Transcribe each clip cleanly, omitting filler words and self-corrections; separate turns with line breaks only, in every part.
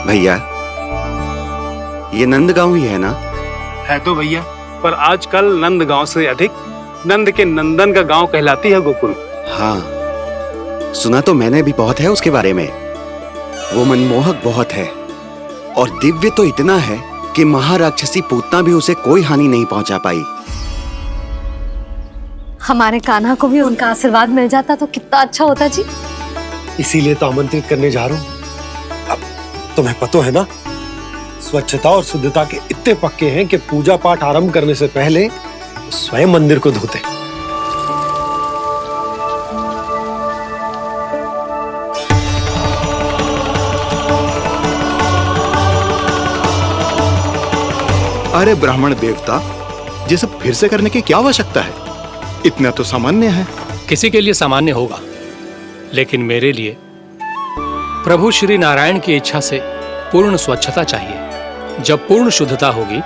भैया, ये नंदगांव ही है ना?
है तो भैया, पर आजकल नंदगांव से अधिक नंद के नंदन का गांव कहलाती है गोकुल।
हाँ, सुना तो मैंने भी बहुत है उसके बारे में। वो मनमोहक बहुत है और दिव्य तो इतना है कि महाराक्षसी पूतना भी उसे कोई हानि नहीं पहुंचा पाई।
हमारे कान्हा को भी उनका आशीर्वाद मिल जाता तो कितना अच्छा होता जी।
इसीलिए तो आमंत्रित करने जा रहा हूँ। अब तुम्हें पता है ना, स्वच्छता और शुद्धता के इतने पक्के हैं कि पूजा पाठ आरंभ करने से पहले स्वयं मंदिर को धोते।
अरे ब्राह्मण देवता, ये सब फिर से करने की क्या आवश्यकता है? इतना तो सामान्य है।
किसी के लिए सामान्य होगा, लेकिन मेरे लिए प्रभु श्री नारायण की इच्छा से पूर्ण स्वच्छता चाहिए। जब पूर्ण शुद्धता होगी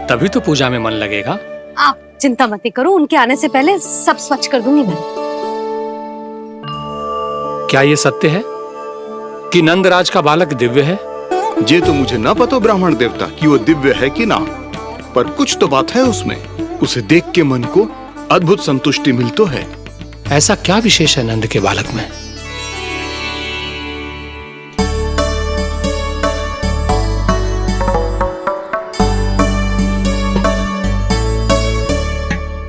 तभी तो पूजा में मन लगेगा।
आप चिंता मत करो, उनके आने से पहले सब स्वच्छ कर दूंगी मैं।
क्या ये सत्य है कि नंदराज का बालक दिव्य है?
ये तो मुझे ना पता ब्राह्मण देवता कि वो दिव्य है कि ना, पर कुछ तो बात है उसमें। उसे देख के मन को अद्भुत संतुष्टि मिल तो है।
ऐसा क्या विशेष है नंद के बालक में?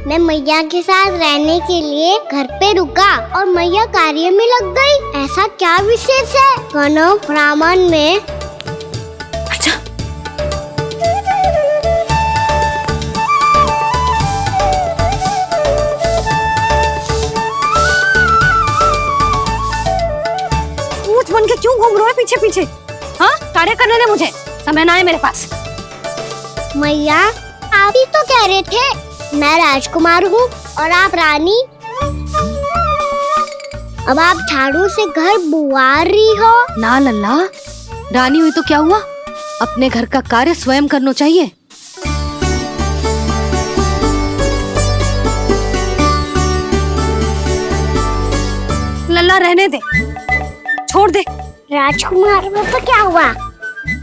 मैं मैया के साथ रहने के लिए घर पे रुका और मैया कार्य में लग गई। ऐसा क्या विशेष है वनो ब्राह्मण में?
अच्छा, ऊंच बन के क्यों घूम रहे हो पीछे पीछे? हाँ, कार्य करने दे मुझे, समय ना है मेरे पास।
मैया, आप ही तो कह रहे थे मैं राजकुमार हूँ और आप रानी। अब आप झाड़ू से घर बुआर रही हो।
ना लल्ला, रानी हुई तो क्या हुआ, अपने घर का कार्य स्वयं करना चाहिए। लल्ला रहने दे, छोड़ दे।
राजकुमार में तो क्या हुआ,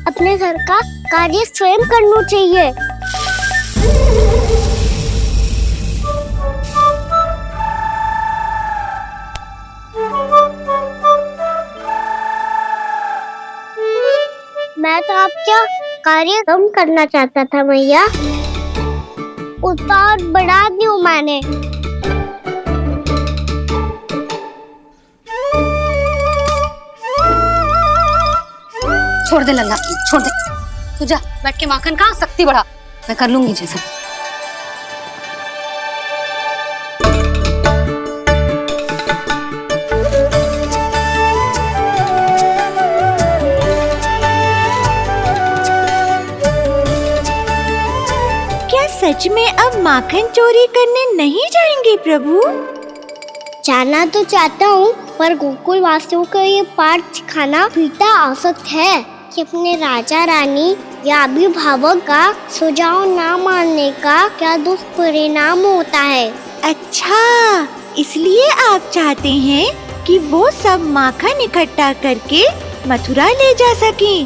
अपने घर का कार्य स्वयं करना चाहिए। मैं तो आपका कार्य कम करना चाहता था मैया, उसका और बढ़ा दूं मैंने।
छोड़ दे लल्ला, छोड़ दे। तू जा बैठ के माखन खा, शक्ति बढ़ा, मैं कर लूंगी जैसे।
सच में अब माखन चोरी करने नहीं जाएंगे प्रभु?
जाना तो चाहता हूँ, पर गोकुल वासियों को ये पाठ सिखाना पिता आवश्यक है कि अपने राजा रानी या अभिभावक का सुझाव ना मानने का क्या दुष्परिणाम होता है।
अच्छा, इसलिए आप चाहते हैं कि वो सब माखन इकट्ठा करके मथुरा ले जा सकें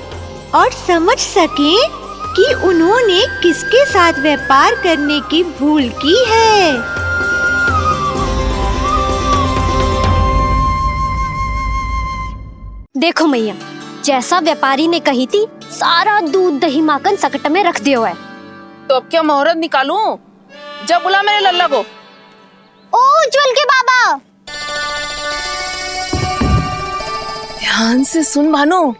और समझ सकें कि उन्होंने किसके साथ व्यापार करने की भूल की है।
देखो मैया, जैसा व्यापारी ने कही थी, सारा दूध दही माखन सकट में रख दिया है।
तो अब क्या मुहूर्त निकालूं? जब बुला मेरे लल्ला को।
ओ उज्जवल के बाबा,
ध्यान से सुन भानु,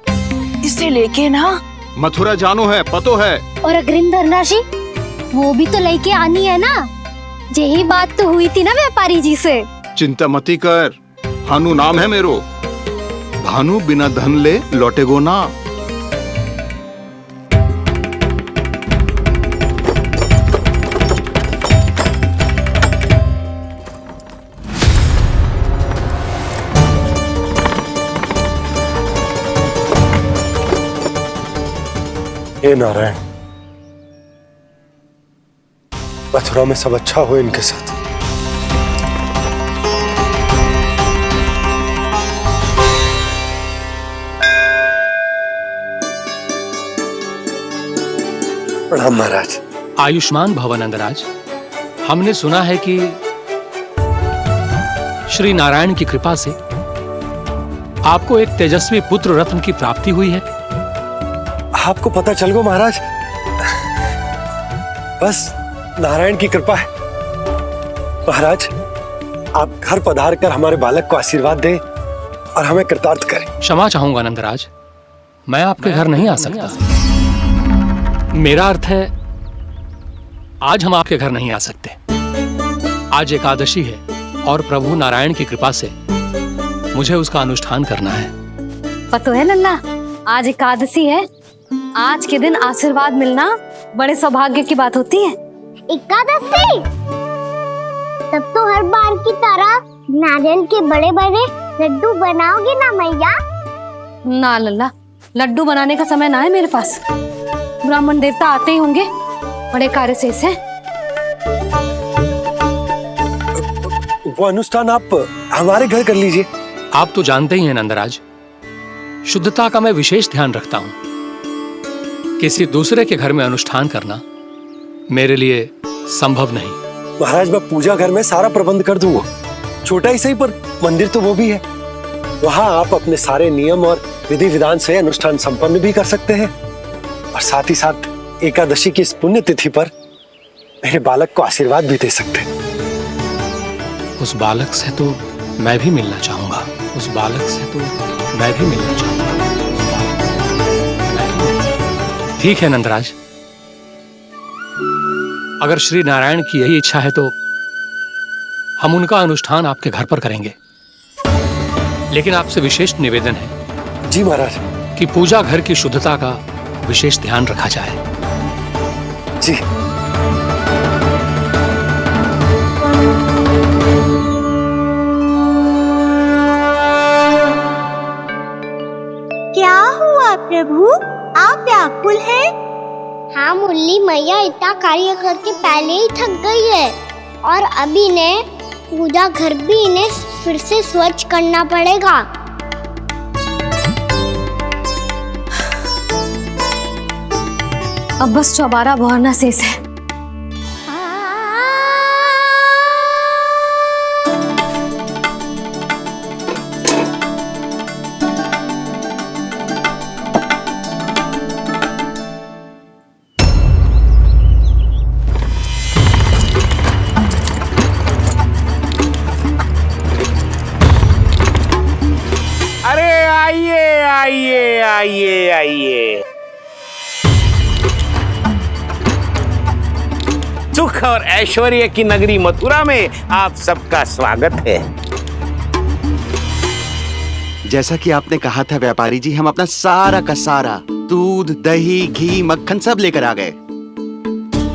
इसे लेके ना
मथुरा जानो है, पतो है।
और अग्रिम धनराशि वो भी तो लेके आनी है ना। यही बात तो हुई थी ना व्यापारी जी से।
चिंता मती कर, भानु नाम है मेरो। भानु बिना धन ले लौटेगो ना।
हे नारायण, मथुरा में सब अच्छा हो इनके साथ। प्रणाम महाराज।
आयुष्मान भव नंदराज। हमने सुना है कि श्री नारायण की कृपा से आपको एक तेजस्वी पुत्र रत्न की प्राप्ति हुई है।
आपको पता चल गो महाराज, बस नारायण की कृपा है। महाराज, आप घर पधार कर हमारे बालक को आशीर्वाद दें और हमें कृतार्थ करें।
क्षमा चाहूंगा नंदराज, मैं आपके घर नहीं आ सकता। मेरा अर्थ है, आज हम आपके घर नहीं आ सकते। आज एकादशी है और प्रभु नारायण की कृपा से मुझे उसका अनुष्ठान करना है।
पता है लल्ला, आज एकादशी है। आज के दिन आशीर्वाद मिलना बड़े सौभाग्य की बात होती है।
एकादशी, तब तो हर बार की तरह नारियल के बड़े बड़े लड्डू बनाओगे ना मैया?
ना लल्ला, लड्डू बनाने का समय ना है मेरे पास। ब्राह्मण देवता आते ही होंगे, बड़े कार्य शेष हैं।
वो अनुष्ठान आप हमारे घर कर लीजिए।
आप तो जानते ही हैं नंदराज, शुद्धता का मैं विशेष ध्यान रखता हूं। किसी दूसरे के घर में अनुष्ठान करना मेरे लिए संभव नहीं।
महाराज, मैं पूजा घर में सारा प्रबंध कर दूंगा। छोटा ही सही, पर मंदिर तो वो भी है। वहां आप अपने सारे नियम और विधि विधान से अनुष्ठान संपन्न भी कर सकते हैं और साथ ही साथ एकादशी की इस पुण्य तिथि पर मेरे बालक को आशीर्वाद भी दे सकते हैं।
उस बालक से तो मैं भी मिलना चाहूंगा। उस बालक से तो मैं भी मिलना चाहूंगा। ठीक है नंदराज, अगर श्री नारायण की यही इच्छा है तो हम उनका अनुष्ठान आपके घर पर करेंगे। लेकिन आपसे विशेष निवेदन है
जी महाराज,
कि पूजा घर की शुद्धता का विशेष ध्यान रखा जाए।
जी।
क्या हुआ प्रभु, आप व्याकुल हैं?
हाँ मुरली, मैया इतना कार्य करके पहले ही थक गई है और अभी इन्हें पूजा घर भी इन्हें फिर से स्वच्छ करना पड़ेगा।
अब बस चौबारा बहारना शेष है।
अरे आइए आइए आइए आइए, सुख और ऐश्वर्य की नगरी मथुरा में आप सबका स्वागत है।
जैसा कि आपने कहा था व्यापारी जी, हम अपना सारा का सारा दूध, दही, घी, मक्खन सब लेकर आ गए।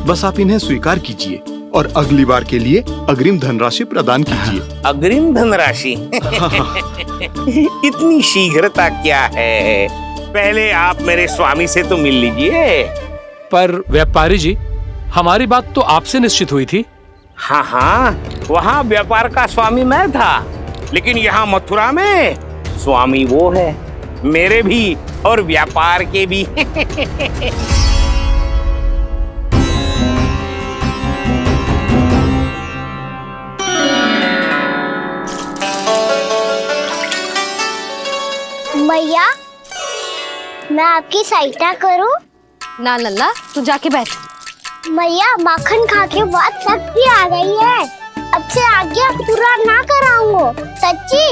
बस आप इन्हें स्वीकार कीजिए और अगली बार के लिए अग्रिम धनराशि प्रदान कीजिए।
अग्रिम धनराशि? इतनी शीघ्रता क्या है? पहले आप मेरे स्वामी से तो मिल लीजिए।
पर व्यापारी जी, हमारी बात तो आपसे निश्चित हुई थी।
हाँ हाँ, वहाँ व्यापार का स्वामी मैं था, लेकिन यहाँ मथुरा में स्वामी वो है, मेरे भी और व्यापार के भी।
मैया, मैं आपकी सहायता करूं?
ना लल्ला, तू जाके बैठ।
मैया, माखन खा के बहुत शक्ति आ गई है। अब से आगे पूरा ना कराऊंगा, सच्ची।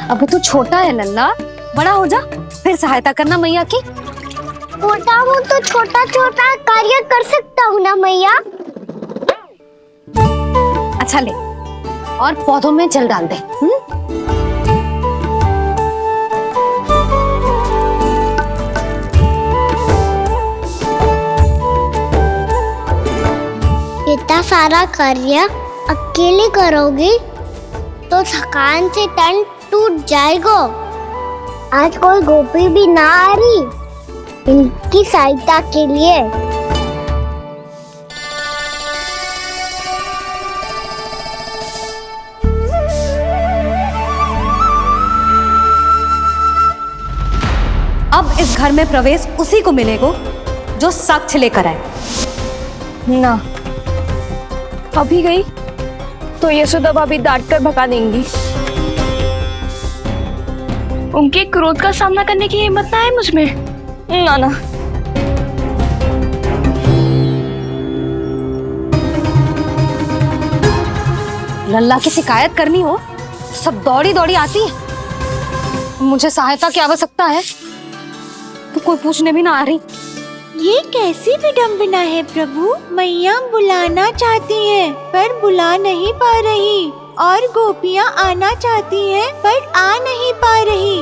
अब तू छोटा है लल्ला, बड़ा हो जा फिर सहायता करना मैया की।
छोटा हूँ तो छोटा छोटा कार्य कर सकता हूँ ना मैया।
अच्छा ले, और पौधों में जल डाल दे।
इतना सारा कार्य अकेले करोगी तो थकान से तन टूट जाएगा। आज कोई गोपी भी ना आ रही इनकी सहायता के लिए।
अब इस घर में प्रवेश उसी को मिलेगा जो साक्ष्य लेकर आए।
ना, अभी गई तो यशोदा भाभी डांट कर भगा देंगी। उनके क्रोध का सामना करने की हिम्मत ना है मुझ में। ना ना,
लल्ला की शिकायत करनी हो सब दौड़ी दौड़ी आती है। मुझे सहायता की आवश्यकता है तो कोई पूछने भी ना आ रही।
ये कैसी विडंबना है प्रभु। मैया बुलाना चाहती हैं पर बुला नहीं पा रही, और गोपियाँ आना चाहती हैं पर आ नहीं पा रही।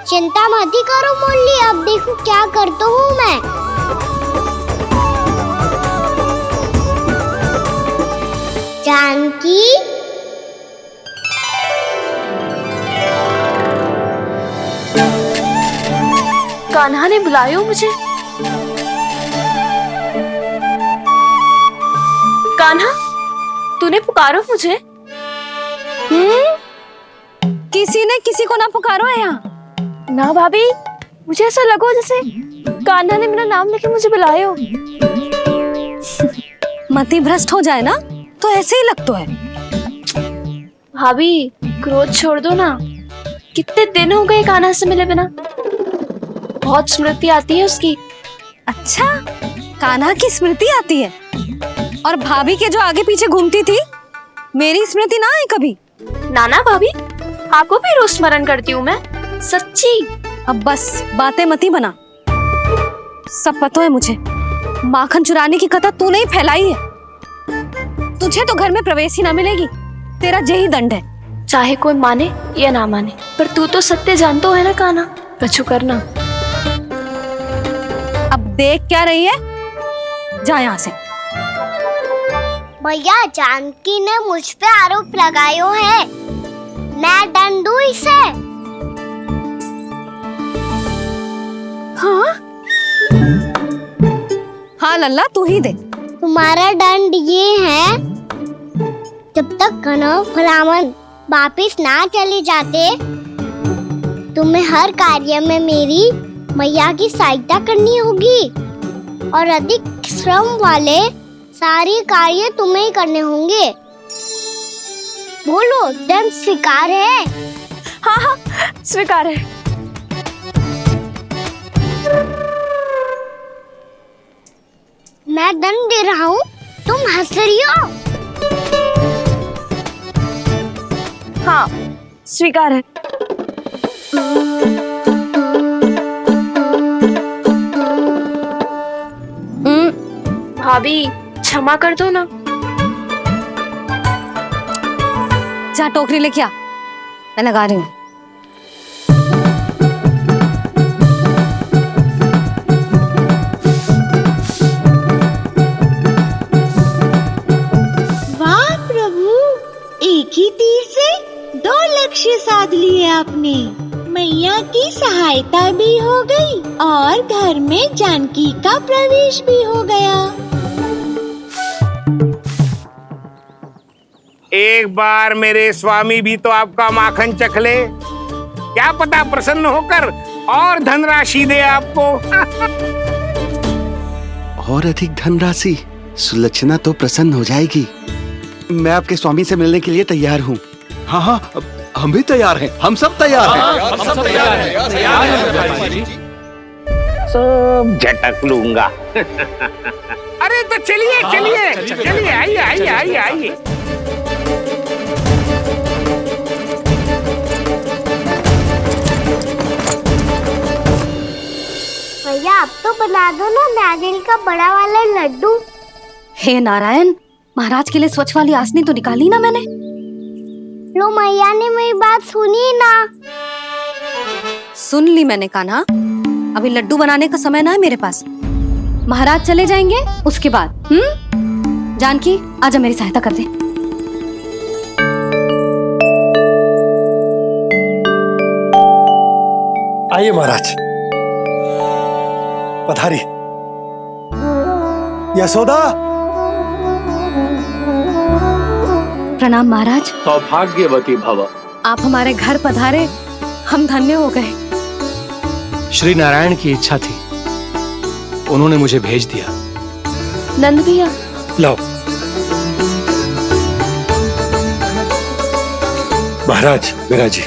चिंता मत ही करो मुरली, अब देखो क्या करता हूँ मैं। जानकी,
कान्हा ने बुलाया मुझे। कान्हा, तूने पुकारो मुझे।
किसी ने किसी को ना पुकारो है यहाँ।
ना भाभी, मुझे ऐसा लगो जैसे कान्हा ने मेरा नाम लेके मुझे बुलाया हो।
मति भ्रष्ट हो जाए ना तो ऐसे ही लगता है।
भाभी, क्रोध छोड़ दो ना। कितने दिन हो गए कान्हा से मिले बिना। बहुत स्मृति आती है उसकी।
अच्छा, कान्हा की स्मृति आती है? और भाभी के जो आगे पीछे घूमती थी, मेरी स्मृति ना है कभी?
नाना भाभी, आपको भी रोज स्मरण करती हूँ मैं, सच्ची।
अब बस बातें मती बना। सब पता है मुझे। माखन चुराने की कथा तूने ही फैलाई है। तुझे तो घर में प्रवेश ही ना मिलेगी। तेरा यही दंड है।
चाहे कोई माने या ना माने, पर तू तो सत्य जानतो है ना कान्हा। कछु करना।
अब देख क्या रही है, जा यहाँ से।
भैया, जानकी ने मुझ पे आरोप लगायो है, मैं दंड दूं इसे?
हाँ हाँ लल्ला, तू ही दे।
तुम्हारा दंड ये है, जब तक कनव ब्राह्मण वापिस ना चले जाते, तुम्हें हर कार्य में मेरी मैया की सहायता करनी होगी, और अधिक श्रम वाले सारे कार्य तुम्हें ही करने होंगे। बोलो, दंड स्वीकार है?
हाँ हाँ, स्वीकार है।
मैं दंड दे रहा हूँ, तुम हंस रही हो?
हाँ, स्वीकार है। भाभी, क्षमा कर दो ना।
जा टोकरी लेके आ, मैं लगा रही हूँ।
वाह प्रभु, एक ही तीर से 2 लक्ष्य साध लिए आपने। मैया की सहायता भी हो गई और घर में जानकी का प्रवेश भी हो गया।
एक बार मेरे स्वामी भी तो आपका माखन चख ले, क्या पता प्रसन्न होकर और धनराशि दे आपको।
और अधिक धनराशि? सुलक्षणा तो प्रसन्न हो जाएगी। मैं आपके स्वामी से मिलने के लिए तैयार हूँ।
हाँ हाँ, हम भी तैयार हैं। हम सब तैयार हैं।
हम सब तैयार हैं।
सब झटक लूंगा। अरे तो चलिए चलिए चलिए, आइए आइए आइए आइए।
भैया, अब तो बना दो ना नारियल का बड़ा वाला लड्डू।
हे नारायण, महाराज के लिए स्वच्छ वाली आसनी तो निकाली ना मैंने।
लो, मैया ने मेरी बात सुनी ना।
सुन ली मैंने कान्हा। अभी लड्डू बनाने का समय ना है मेरे पास। महाराज चले जाएंगे उसके बाद। जानकी, आजा मेरी सहायता कर दे।
आइए महाराज, पधारी। यशोदा,
प्रणाम महाराज।
सौभाग्यवती भव।
आप हमारे घर पधारे, हम धन्य हो गए।
श्री नारायण की इच्छा थी उन्होंने मुझे भेज दिया।
नंद भैया,
लाओ। महाराज, मेरा जी।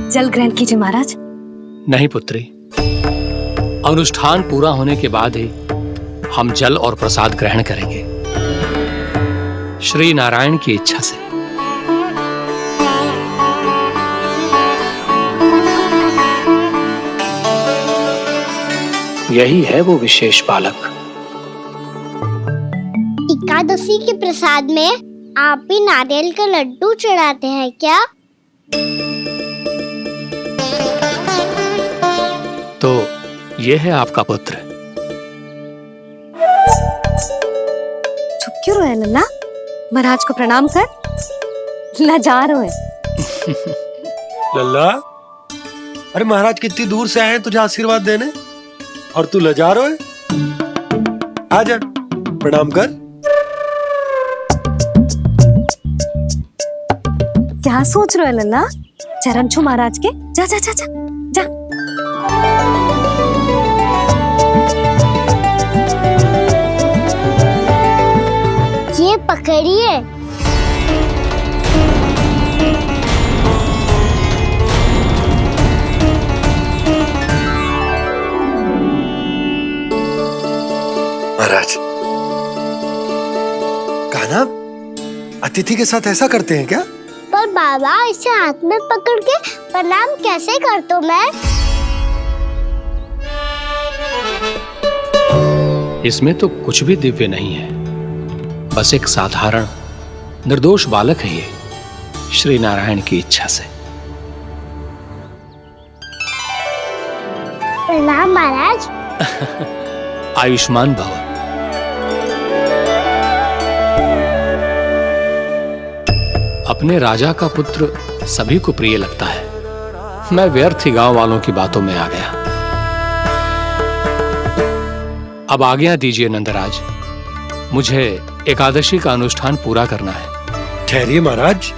जल ग्रहण कीजिए महाराज।
नहीं पुत्री, अनुष्ठान पूरा होने के बाद ही हम जल और प्रसाद ग्रहण करेंगे, श्री नारायण की इच्छा से। यही है वो विशेष बालक।
एकादशी के प्रसाद में आप भी नारियल का लड्डू चढ़ाते हैं क्या?
तो ये है आपका पुत्र।
चुप क्यों रोए लल्ला? महाराज को प्रणाम कर। लाजा रोए।
लल्ला, अरे महाराज कितनी दूर से आए हैं तुझे आशीर्वाद देने, और तू लजा रहा है? आजा, प्रणाम कर।
क्या सोच रहे हो लल्ला? चरण छू महाराज के। जा जा जा जा जा।
ये पकड़िए।
महाराज, कान्हा, अतिथि के साथ ऐसा करते हैं क्या?
पर बाबा, इसे हाथ में पकड़ के प्रणाम कैसे करता हूँ मैं?
इसमें तो कुछ भी दिव्य नहीं है, बस एक साधारण निर्दोष बालक है ये, श्री नारायण की इच्छा से।
प्रणाम महाराज।
आयुष्मान भव। अपने राजा का पुत्र सभी को प्रिय लगता है। मैं व्यर्थ ही गांव वालों की बातों में आ गया। अब आज्ञा दीजिए नंदराज, मुझे एकादशी का अनुष्ठान पूरा करना है।
ठहरिए महाराज,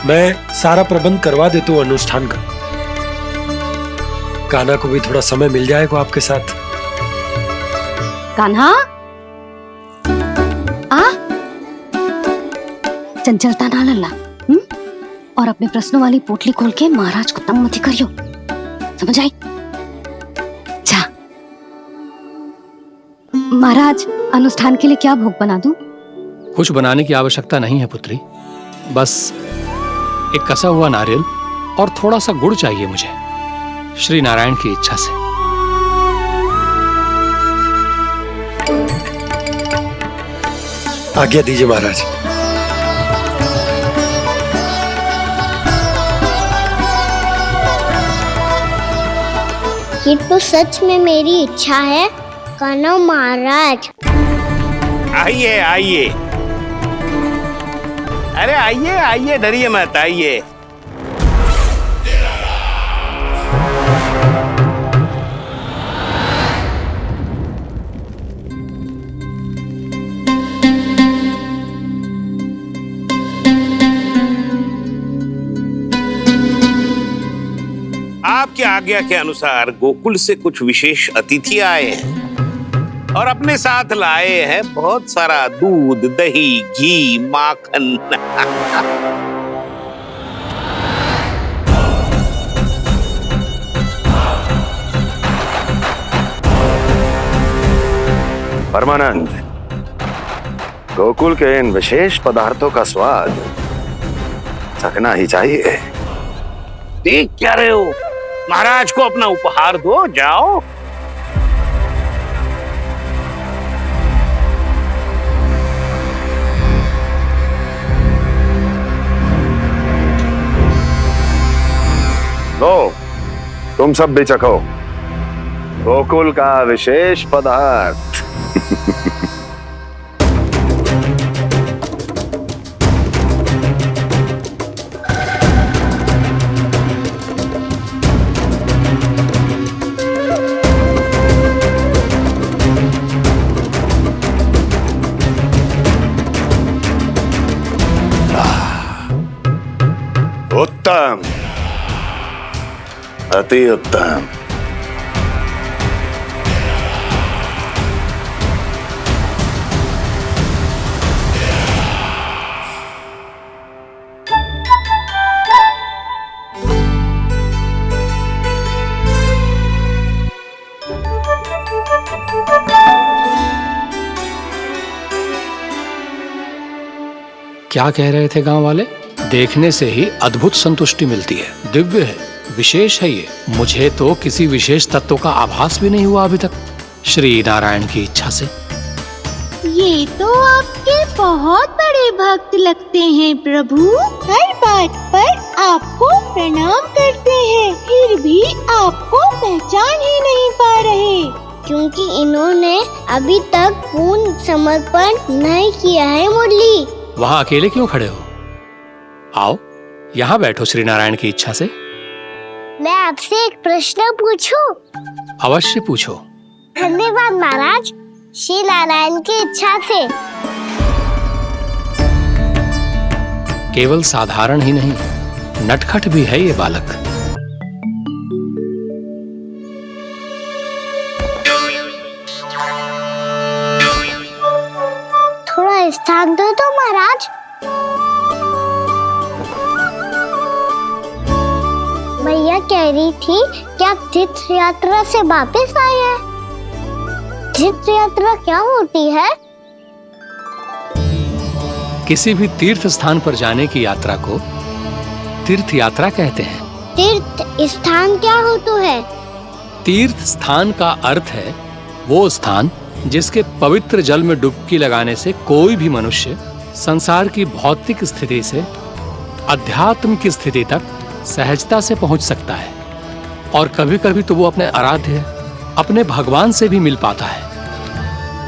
मैं सारा प्रबंध करवा देता हूँ अनुष्ठान का। कान्हा को भी थोड़ा समय मिल जाएगा आपके साथ।
कान्हा, आ चंचलता ना लल्ला। और अपने प्रश्नों वाली पोटली खोल के महाराज को तंग मत करियो, समझ आई? जा। महाराज, अनुष्ठान के लिए क्या भोग बना दूं?
कुछ बनाने की आवश्यकता नहीं है पुत्री, बस एक कसा हुआ नारियल और थोड़ा सा गुड़ चाहिए मुझे, श्री नारायण की इच्छा से।
आज्ञा दीजिए महाराज।
ये तो सच में मेरी इच्छा है कान्हा महाराज।
आइए आइए, अरे आइए आइए, डरिए मत, आइए। आपकी आज्ञा के अनुसार गोकुल से कुछ विशेष अतिथि आए हैं और अपने साथ लाए हैं बहुत सारा दूध, दही, घी, माखन।
परमानंद, गोकुल के इन विशेष पदार्थों का स्वाद चखना ही चाहिए।
देख क्या रहे हो? महाराज को अपना उपहार दो, जाओ।
लो, तुम सब भी चखो गोकुल का विशेष पदार्थ। उत्तम, अति उत्तम।
क्या कह रहे थे गांव वाले? देखने से ही अद्भुत संतुष्टि मिलती है, दिव्य है, विशेष है ये। मुझे तो किसी विशेष तत्व का आभास भी नहीं हुआ अभी तक, श्री नारायण की इच्छा से।
ये तो आपके बहुत बड़े भक्त लगते हैं प्रभु। हर बात पर आपको प्रणाम करते हैं, फिर भी आपको पहचान ही नहीं पा रहे।
क्योंकि इन्होंने अभी तक पूर्ण समर्पण नहीं किया है मुरली।
वहाँ अकेले क्यों खड़े हो? आओ यहाँ बैठो श्री नारायण की इच्छा से।
मैं आपसे एक प्रश्न पूछूं?
अवश्य पूछो।
धन्यवाद महाराज। श्री नारायण की इच्छा से।
केवल साधारण ही नहीं, नटखट भी है ये बालक।
थोड़ा स्थान दो तो महाराज। भैया कह रही थी कि आप तीर्थ यात्रा से वापस आए हैं। तीर्थ यात्रा क्या होती है?
किसी भी तीर्थ स्थान पर जाने की यात्रा को तीर्थ यात्रा कहते हैं।
तीर्थ स्थान क्या होता है?
तीर्थ स्थान का अर्थ है वो स्थान जिसके पवित्र जल में डुबकी लगाने से कोई भी मनुष्य संसार की भौतिक स्थिति से अध्यात्म की स्थिति तक सहजता से पहुंच सकता है, और कभी कभी तो वो अपने आराध्य, अपने भगवान से भी मिल पाता है।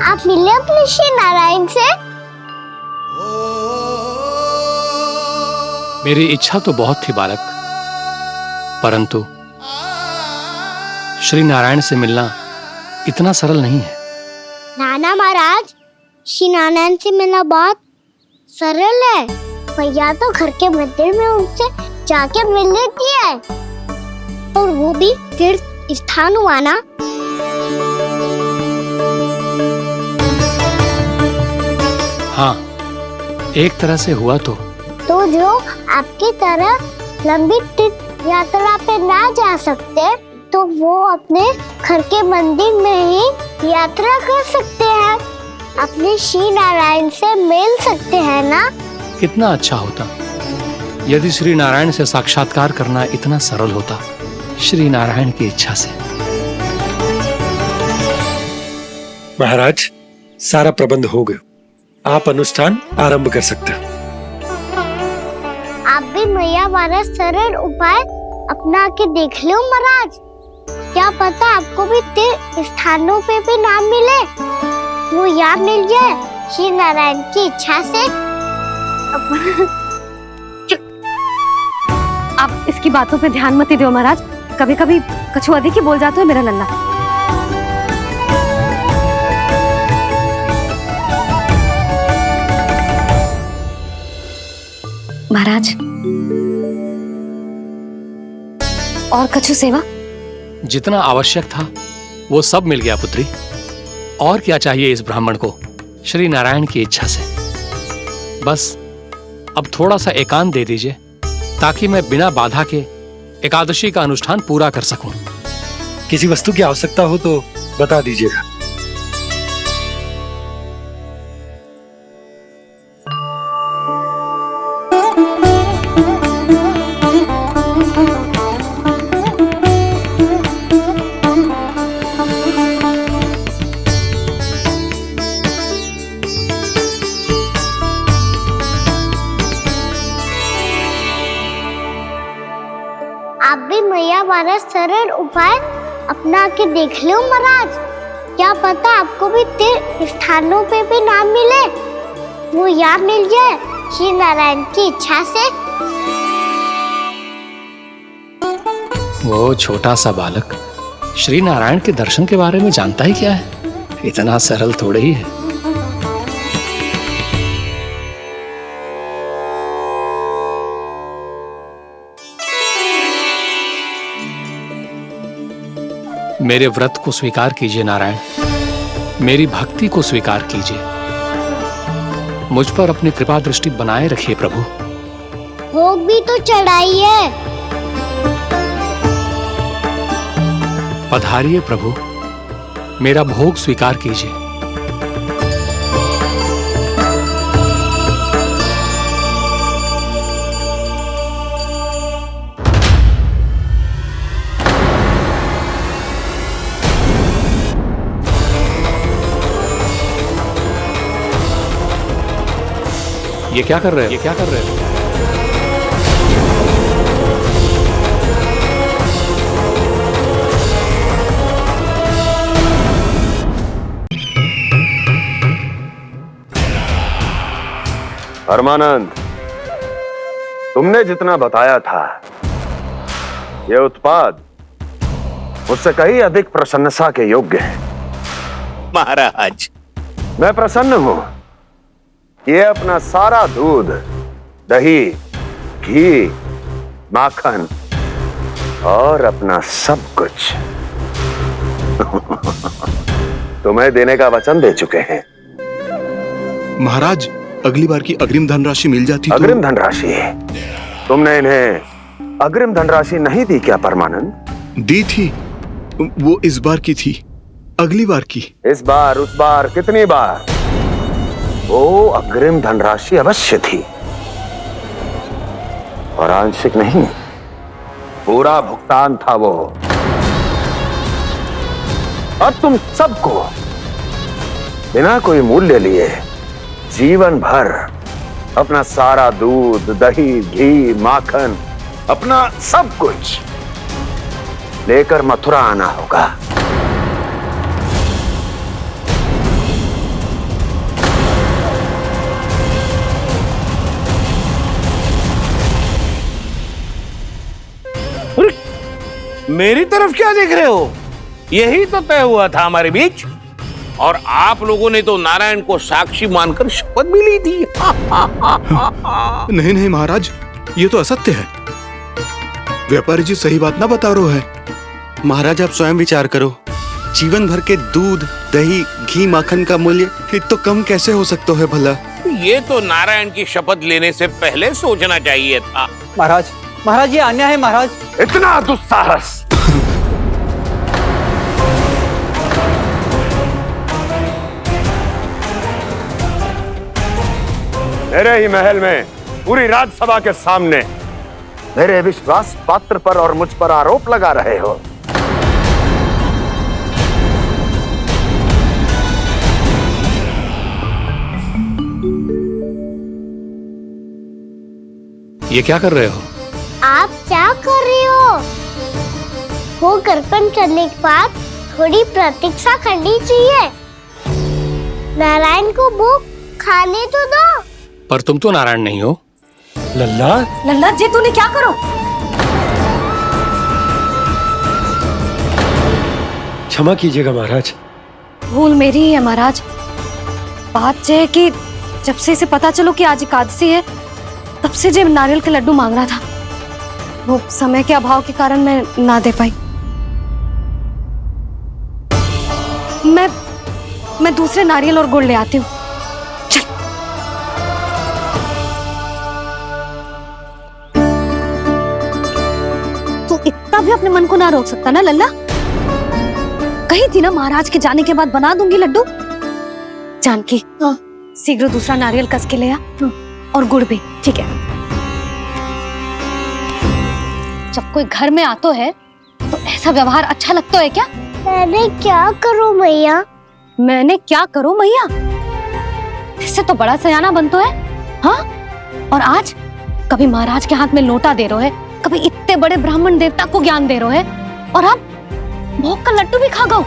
आप मिले अपने श्री नारायण से?
मेरी इच्छा तो बहुत थी बालक, परंतु श्री नारायण से मिलना इतना सरल नहीं है।
नाना महाराज, श्री नारायण से मिलना बहुत सरल है। भैया तो घर के मंदिर में उनसे जाके मिल लेती है, और वो भी तीर्थ स्थान हुआ ना।
हाँ, एक तरह से हुआ तो
जो आपकी तरह लंबी तीर्थ यात्रा पे ना जा सकते, तो वो अपने घर के मंदिर में ही यात्रा कर सकते हैं, अपने श्री नारायण से मिल सकते हैं ना।
कितना अच्छा होता यदि श्री नारायण से साक्षात्कार करना इतना सरल होता, श्री नारायण की इच्छा से।
महाराज, सारा प्रबंध हो गया, आप अनुष्ठान आरंभ कर सकते हैं।
आप भी मैया वाला सरल उपाय अपना के देख लो महाराज। क्या पता आपको भी तीर्थ स्थानों पे भी नाम मिले, वो याद मिल जाए श्री नारायण की इच्छा से।
आप इसकी बातों पे ध्यान मत दो महाराज, कभी कभी कछु अधिक ही बोल जाते हो मेरा लल्ला। महाराज, और कछु सेवा?
जितना आवश्यक था वो सब मिल गया पुत्री। और क्या चाहिए इस ब्राह्मण को श्री नारायण की इच्छा से? बस अब थोड़ा सा एकांत दे दीजिए, ताकि मैं बिना बाधा के एकादशी का अनुष्ठान पूरा कर सकूं।
किसी वस्तु की आवश्यकता हो तो बता दीजिएगा।
आप भी मैया वाला सरल उपाय अपना के देख लो महाराज। क्या पता आपको भी तीर्थ स्थानों पे भी नाम मिले, वो याद मिल जाए श्री नारायण की इच्छा से।
वो छोटा सा बालक श्री नारायण के दर्शन के बारे में जानता ही क्या है? इतना सरल थोड़े ही है। मेरे व्रत को स्वीकार कीजिए नारायण, मेरी भक्ति को स्वीकार कीजिए, मुझ पर अपनी कृपा दृष्टि बनाए रखिए प्रभु।
भोग भी तो चढ़ाइए।
पधारिए प्रभु, मेरा भोग स्वीकार कीजिए। ये क्या कर रहे हो? ये क्या कर रहे हो?
परमानंद, तुमने जितना बताया था यह उत्पाद उससे कहीं अधिक प्रशंसा के योग्य है।
महाराज,
मैं प्रसन्न हूं। ये अपना सारा दूध, दही, घी, माखन और अपना सब कुछ तुम्हें देने का वचन दे चुके हैं।
महाराज, अगली बार की अग्रिम धनराशि मिल जाती तो।
अग्रिम धनराशि? तुमने इन्हें अग्रिम धनराशि नहीं दी क्या परमानंद?
दी थी, वो इस बार की थी, अगली बार की।
इस बार, उस बार, कितनी बार? वो अग्रिम धनराशि अवश्य थी और आंशिक नहीं, पूरा भुगतान था वो। अब तुम सबको बिना कोई मूल्य लिए जीवन भर अपना सारा दूध, दही, घी, माखन, अपना सब कुछ लेकर मथुरा आना होगा।
मेरी तरफ क्या देख रहे हो? यही तो तय हुआ था हमारे बीच, और आप लोगों ने तो नारायण को साक्षी मानकर शपथ भी ली थी।
नहीं नहीं महाराज, ये तो असत्य है। व्यापारी जी सही बात ना बता रहे हैं।
महाराज, आप स्वयं विचार करो। जीवन भर के दूध, दही, घी, माखन का मूल्य इतना कम कैसे हो सकता है भला?
ये तो नारायण की शपथ लेने से पहले सोचना चाहिए था।
महाराज, महाराज, ये अन्याय है महाराज।
इतना दुस्साहस! मेरे ही महल में पूरी राजसभा के सामने मेरे विश्वास पात्र पर और मुझ पर आरोप लगा रहे हो।
ये क्या कर रहे हो?
आप क्या कर रहे हो? वो कर्पण करने के बाद थोड़ी प्रतीक्षा करनी चाहिए। नारायण को भूख खाने तो दो।
पर तुम तो नारायण नहीं हो।
लल्ला,
लल्ला जी, तूने क्या करो?
क्षमा कीजिएगा महाराज।
भूल मेरी ही है महाराज। बात यह है कि जब से इसे पता चलो कि आज एकादशी है, तब से जब नारियल के लड्डू मांग रहा था, वो समय के अभाव के कारण मैं ना दे पाई। मैं दूसरे नारियल और गुड़ ले आती हूँ। चल। तू इतना भी अपने मन को ना रोक सकता ना लल्ला? कही थी ना महाराज के जाने के बाद बना दूंगी लड्डू। जानकी, शीघ्र दूसरा नारियल कस के ले आ, और गुड़ भी। ठीक है। जब कोई घर में आता है तो ऐसा व्यवहार अच्छा लगता है क्या?
मैंने क्या करूं मैया?
मैंने क्या करूं मैया? इससे तो बड़ा सयाना बनतो है। हाँ? और आज कभी महाराज के हाथ में लोटा दे रहे है, कभी इतने बड़े ब्राह्मण देवता को ज्ञान दे रहे है, और अब भोग का लड्डू भी खा गो।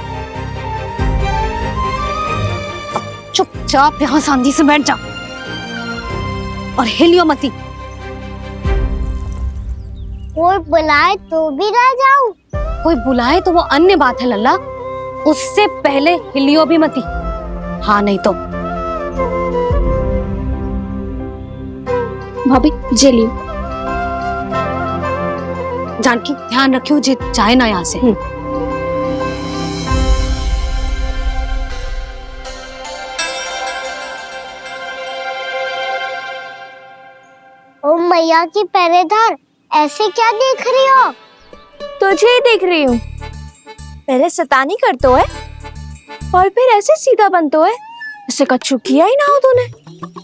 चुपचाप यहाँ सांधी से बैठ जा और हिलियो मती।
कोई बुलाए तो भी ना जाऊं?
कोई बुलाए तो वो अन्य बात है लल्ला, उससे पहले हिलियो भी मती। हाँ नहीं तो।
भाभी जे लियो।
जानकी, ध्यान रखियो जे जाए ना यहाँ से।
ओ मैया की पहरेदार, ऐसे क्या देख रही हो?
तुझे ही देख रही हूँ। पहले शैतानी करतो है और फिर ऐसे सीधा बनतो है, ऐसे कछु किया ही ना हो तूने।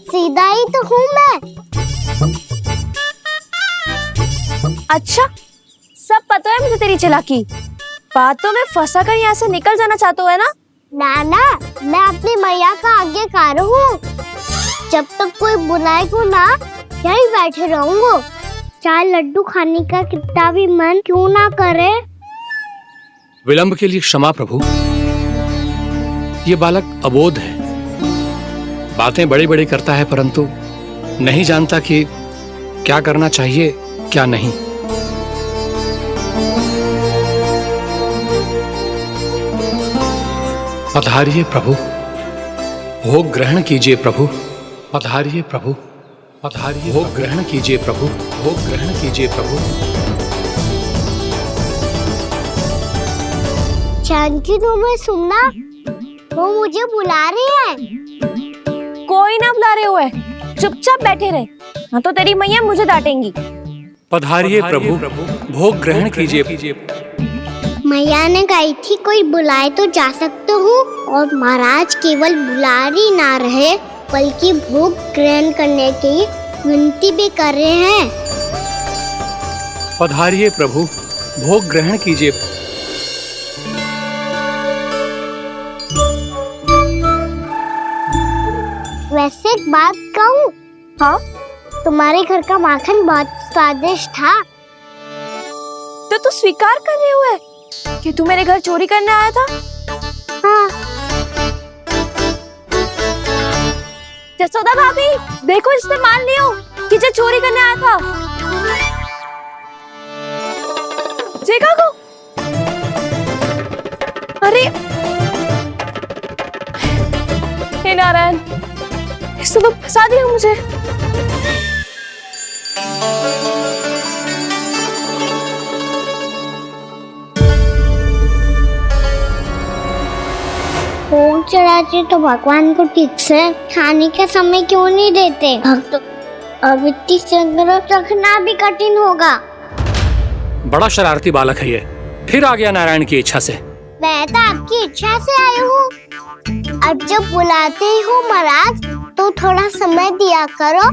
सीधा ही तो हूँ मैं।
अच्छा, सब पता है मुझे तेरी चालाकी। बातों में फंसा कर यहाँ से निकल जाना चाहते हो है ना?
ना, मैं अपनी मैया का आज्ञाकार हूँ। जब तक कोई बुलाएगा ना यहीं बैठे रहूंगा, चाहे लड्डू खाने का कितना भी मन क्यों ना करे।
विलंब के लिए क्षमा प्रभु। ये बालक अबोध है, बातें बड़ी बड़ी करता है परंतु नहीं जानता कि क्या करना चाहिए क्या नहीं। पधारिए प्रभु, भोग ग्रहण कीजिए प्रभु। पधारिए प्रभु, पधारिए, भोग ग्रहण कीजिए प्रभु, भोग ग्रहण कीजिए प्रभु।
जानकी तुम्हें सुनना, वो मुझे बुला रही है।
कोई ना बुला रहे हुए, चुपचाप बैठे रहे, हाँ तो तेरी मैया मुझे डांटेंगी।
पधारिए प्रभु, भोग ग्रहण कीजिए।
मैया ने कही थी कोई बुलाए तो जा सकते हूँ, और महाराज केवल बुला ही ना रहे बल्कि भोग ग्रहण करने की विनती भी कर रहे हैं।
पधारिए प्रभु, भोग ग्रहण कीजिए।
वैसे एक बात कहूँ? हाँ? तुम्हारे घर का माखन बहुत स्वादिष्ट था।
तो तू स्वीकार कर रहे हुए कि तू मेरे घर चोरी करने आया था?
हाँ।
जसोदा भाभी, देखो इसने मान लियो कि जो चोरी करने आया था। देखा को? अरे हे नारायण, इसने तो फंसा दिया मुझे।
भोग चढ़ाते तो भगवान को ठीक से खाने का समय क्यों नहीं देते? भक्त अब इतनी संग्रह रखना भी कठिन होगा।
बड़ा शरारती बालक है ये, फिर आ गया नारायण की इच्छा से।
मैं तो आपकी इच्छा से आई हूँ। अब जब बुलाते ही हो महाराज तो थोड़ा समय दिया करो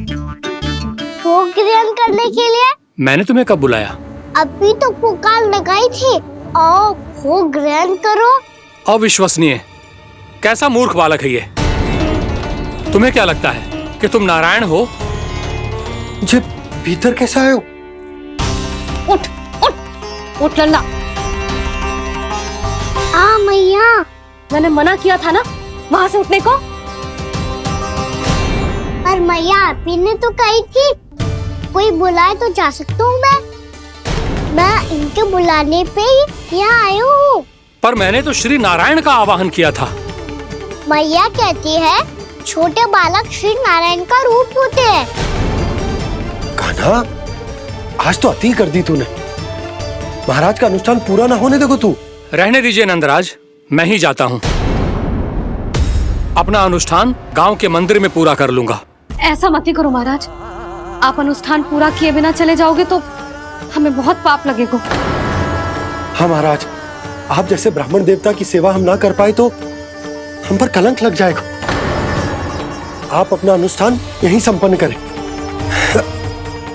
भोग ग्रहण करने के लिए।
मैंने तुम्हें कब बुलाया?
अभी तो पुकार लगाई थी, आओ भोग ग्रहण करो।
अविश्वसनीय, कैसा मूर्ख बालक है ये। तुम्हें क्या लगता है कि तुम नारायण हो?
मुझे भीतर कैसे आए हो?
उठ उठ उठ लल्ला।
मैया,
मैंने मना किया था ना वहां से उठने को।
पर मैया आपी ने तो कही थी कोई बुलाए तो जा सकता हूँ मैं इनके बुलाने पे ही यहाँ आई हूँ।
पर मैंने तो श्री नारायण का आवाहन किया था।
मैया कहती है छोटे बालक श्री नारायण का रूप होते हैं।
कान्हा, आज तो अति कर दी तूने। महाराज का अनुष्ठान पूरा ना होने देखो तू।
रहने दीजिए नंदराज, मैं ही जाता हूँ। अपना अनुष्ठान गांव के मंदिर में पूरा कर लूंगा।
ऐसा मत ही करो महाराज, आप अनुष्ठान पूरा किए बिना चले जाओगे तो हमें बहुत पाप लगेगा।
हाँ महाराज, आप जैसे ब्राह्मण देवता की सेवा हम ना कर पाए तो हम पर कलंक लग जाएगा। आप अपना अनुष्ठान यहीं संपन्न करें,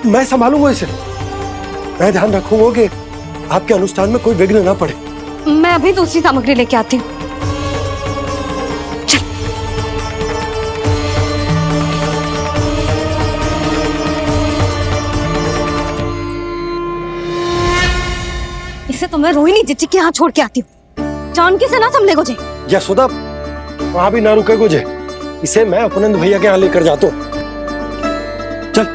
मैं संभालूंगा इसे। मैं ध्यान रखूंगा कि आपके अनुष्ठान में कोई विघ्न ना पड़े।
मैं अभी दूसरी सामग्री लेके आती हूँ। इसे तो मैं रोहिणी जीजी के यहाँ छोड़ के आती हूँ। जानकी से ना संभले गुजे।
यशोदा, वहां भी ना रुके गुजे। इसे मैं अपनंद भैया के यहाँ लेकर जाता हूँ। चल।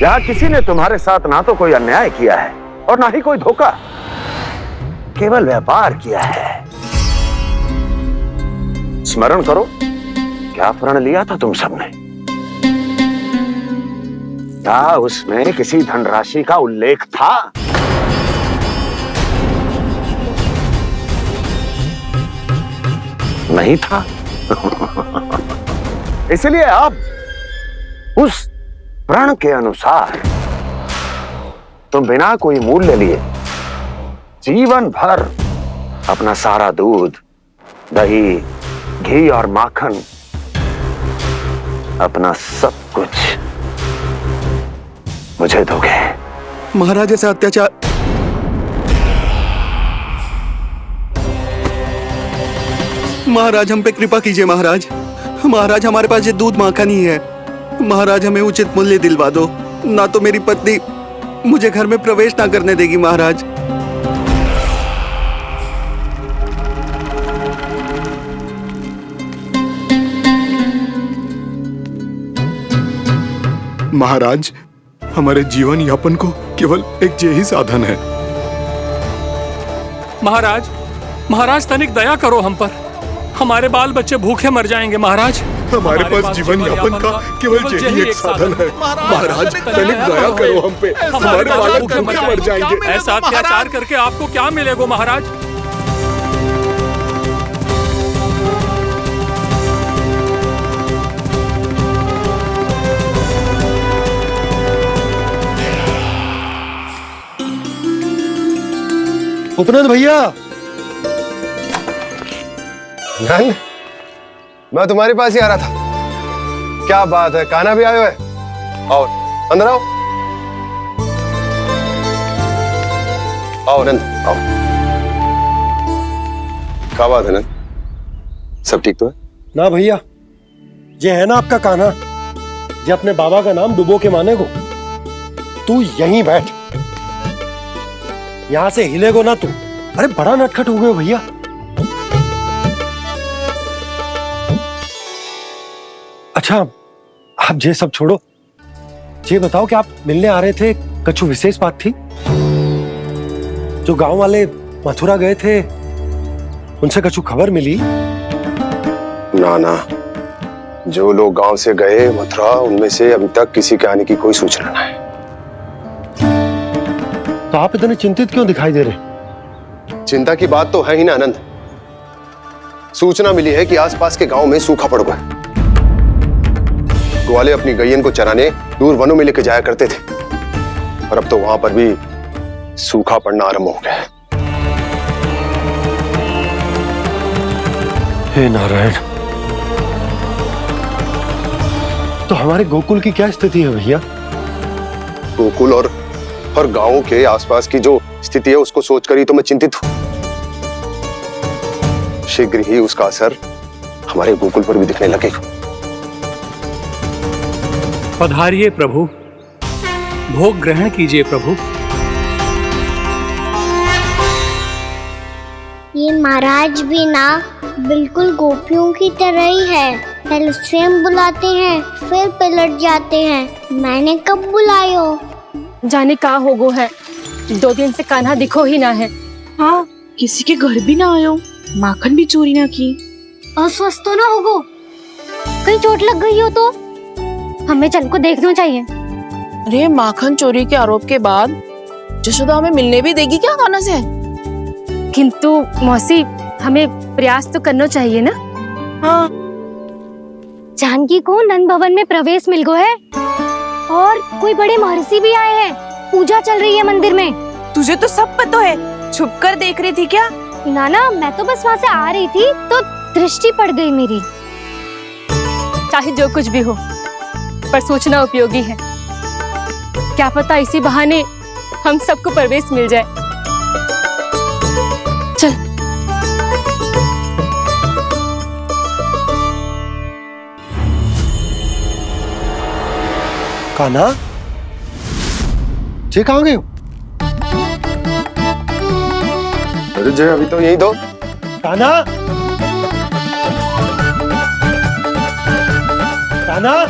यहाँ किसी ने तुम्हारे साथ ना तो कोई अन्याय किया है और ना ही कोई धोखा, केवल व्यापार किया है। स्मरण करो, क्या प्रण लिया था तुम सबने? क्या उसमें किसी धनराशि का उल्लेख था? नहीं था। इसलिए अब उस प्रण के अनुसार तुम बिना कोई मूल्य लिए जीवन भर अपना सारा दूध, दही, घी और माखन, अपना सब कुछ मुझे दोगे।
महाराज ऐसा अत्याचार। महाराज हम पे कृपा कीजिए महाराज। महाराज हमारे पास ये दूध माखन ही है। महाराज हमें उचित मूल्य दिलवा दो, ना तो मेरी पत्नी मुझे घर में प्रवेश ना करने देगी महाराज।
महाराज, हमारे जीवन यापन को केवल एक यही साधन है।
महाराज, महाराज तनिक दया करो हम पर। हमारे बाल बच्चे भूखे मर जाएंगे महाराज।
हमारे पास जीवन यापन का केवल यही एक साधन है। महाराज तनिक दया करो हम पे, हमारे बालक भूखे मर जाएंगे।
ऐसा अत्याचार करके आपको क्या मिलेगा महाराज?
उपनंद भैया।
नंद, मैं तुम्हारे पास ही आ रहा था। क्या बात है, कान्हा भी आए हुए? आओ अंदर आओ। आओ नंद आओ। क्या बात है नंद, सब ठीक तो है?
ना भैया, ये है ना आपका कान्हा, ये अपने बाबा का नाम डुबो के माने को। तू यहीं बैठ, यहां से हिलेगो ना तू। अरे बड़ा नटखट हो गए भैया। अच्छा, आप ये सब छोड़ो, ये बताओ कि आप मिलने आ रहे थे, कछु विशेष बात थी? जो गांव वाले मथुरा गए थे, उनसे कछु खबर मिली?
ना ना, जो लोग गांव से गए मथुरा, उनमें से अभी तक किसी के आने की कोई सूचना नहीं है।
तो आप इतने चिंतित क्यों दिखाई दे रहे?
चिंता की बात तो है ही ना आनंद। सूचना मिली है कि आसपास के गांव में सूखा पड़ गया। ग्वाले अपनी गैयन को चराने दूर वनों में लेके जाया करते थे, और अब तो वहां पर भी सूखा पड़ना आरंभ हो गया है।
हे नारायण, तो हमारे गोकुल की क्या स्थिति है भैया?
गोकुल और गांवों के आसपास की जो स्थिति है उसको सोचकर ही तो मैं चिंतित हूं। शीघ्र ही उसका असर हमारे गोकुल पर भी दिखने लगेगा।
पधारिए प्रभु, भोग ग्रहण कीजिए प्रभु।
ये महाराज भी ना बिल्कुल गोपियों की तरह ही है। पहले स्वयं बुलाते हैं, फिर पलट जाते हैं। मैंने कब बुलायो?
जाने का होगो है, 2 दिन से कान्हा दिखो ही ना है।
हाँ, किसी के घर भी ना आयो, माखन भी चोरी ना की।
अस्वस्थ तो ना होगो, कहीं चोट लग गई हो तो? हमें चल को देखना चाहिए।
अरे माखन चोरी के आरोप के बाद जशोदा हमें मिलने भी देगी क्या कान्हा से?
किंतु मौसी, हमें प्रयास तो करना चाहिए ना।
हाँ,
जानकी को नंद भवन में प्रवेश मिल गो है, और कोई बड़े महर्षि भी आए हैं। पूजा चल रही है मंदिर में।
तुझे तो सब पता है, छुप कर देख रही थी क्या?
ना, मैं तो बस वहाँ से आ रही थी तो दृष्टि पड़ गई मेरी। चाहे जो कुछ भी हो, पर सूचना उपयोगी है। क्या पता इसी बहाने हम सबको प्रवेश मिल जाए। चल।
कान्हा, ये कहाँ गए हो?
अरे जय, अभी तो यही दो।
कान्हा, कान्हा,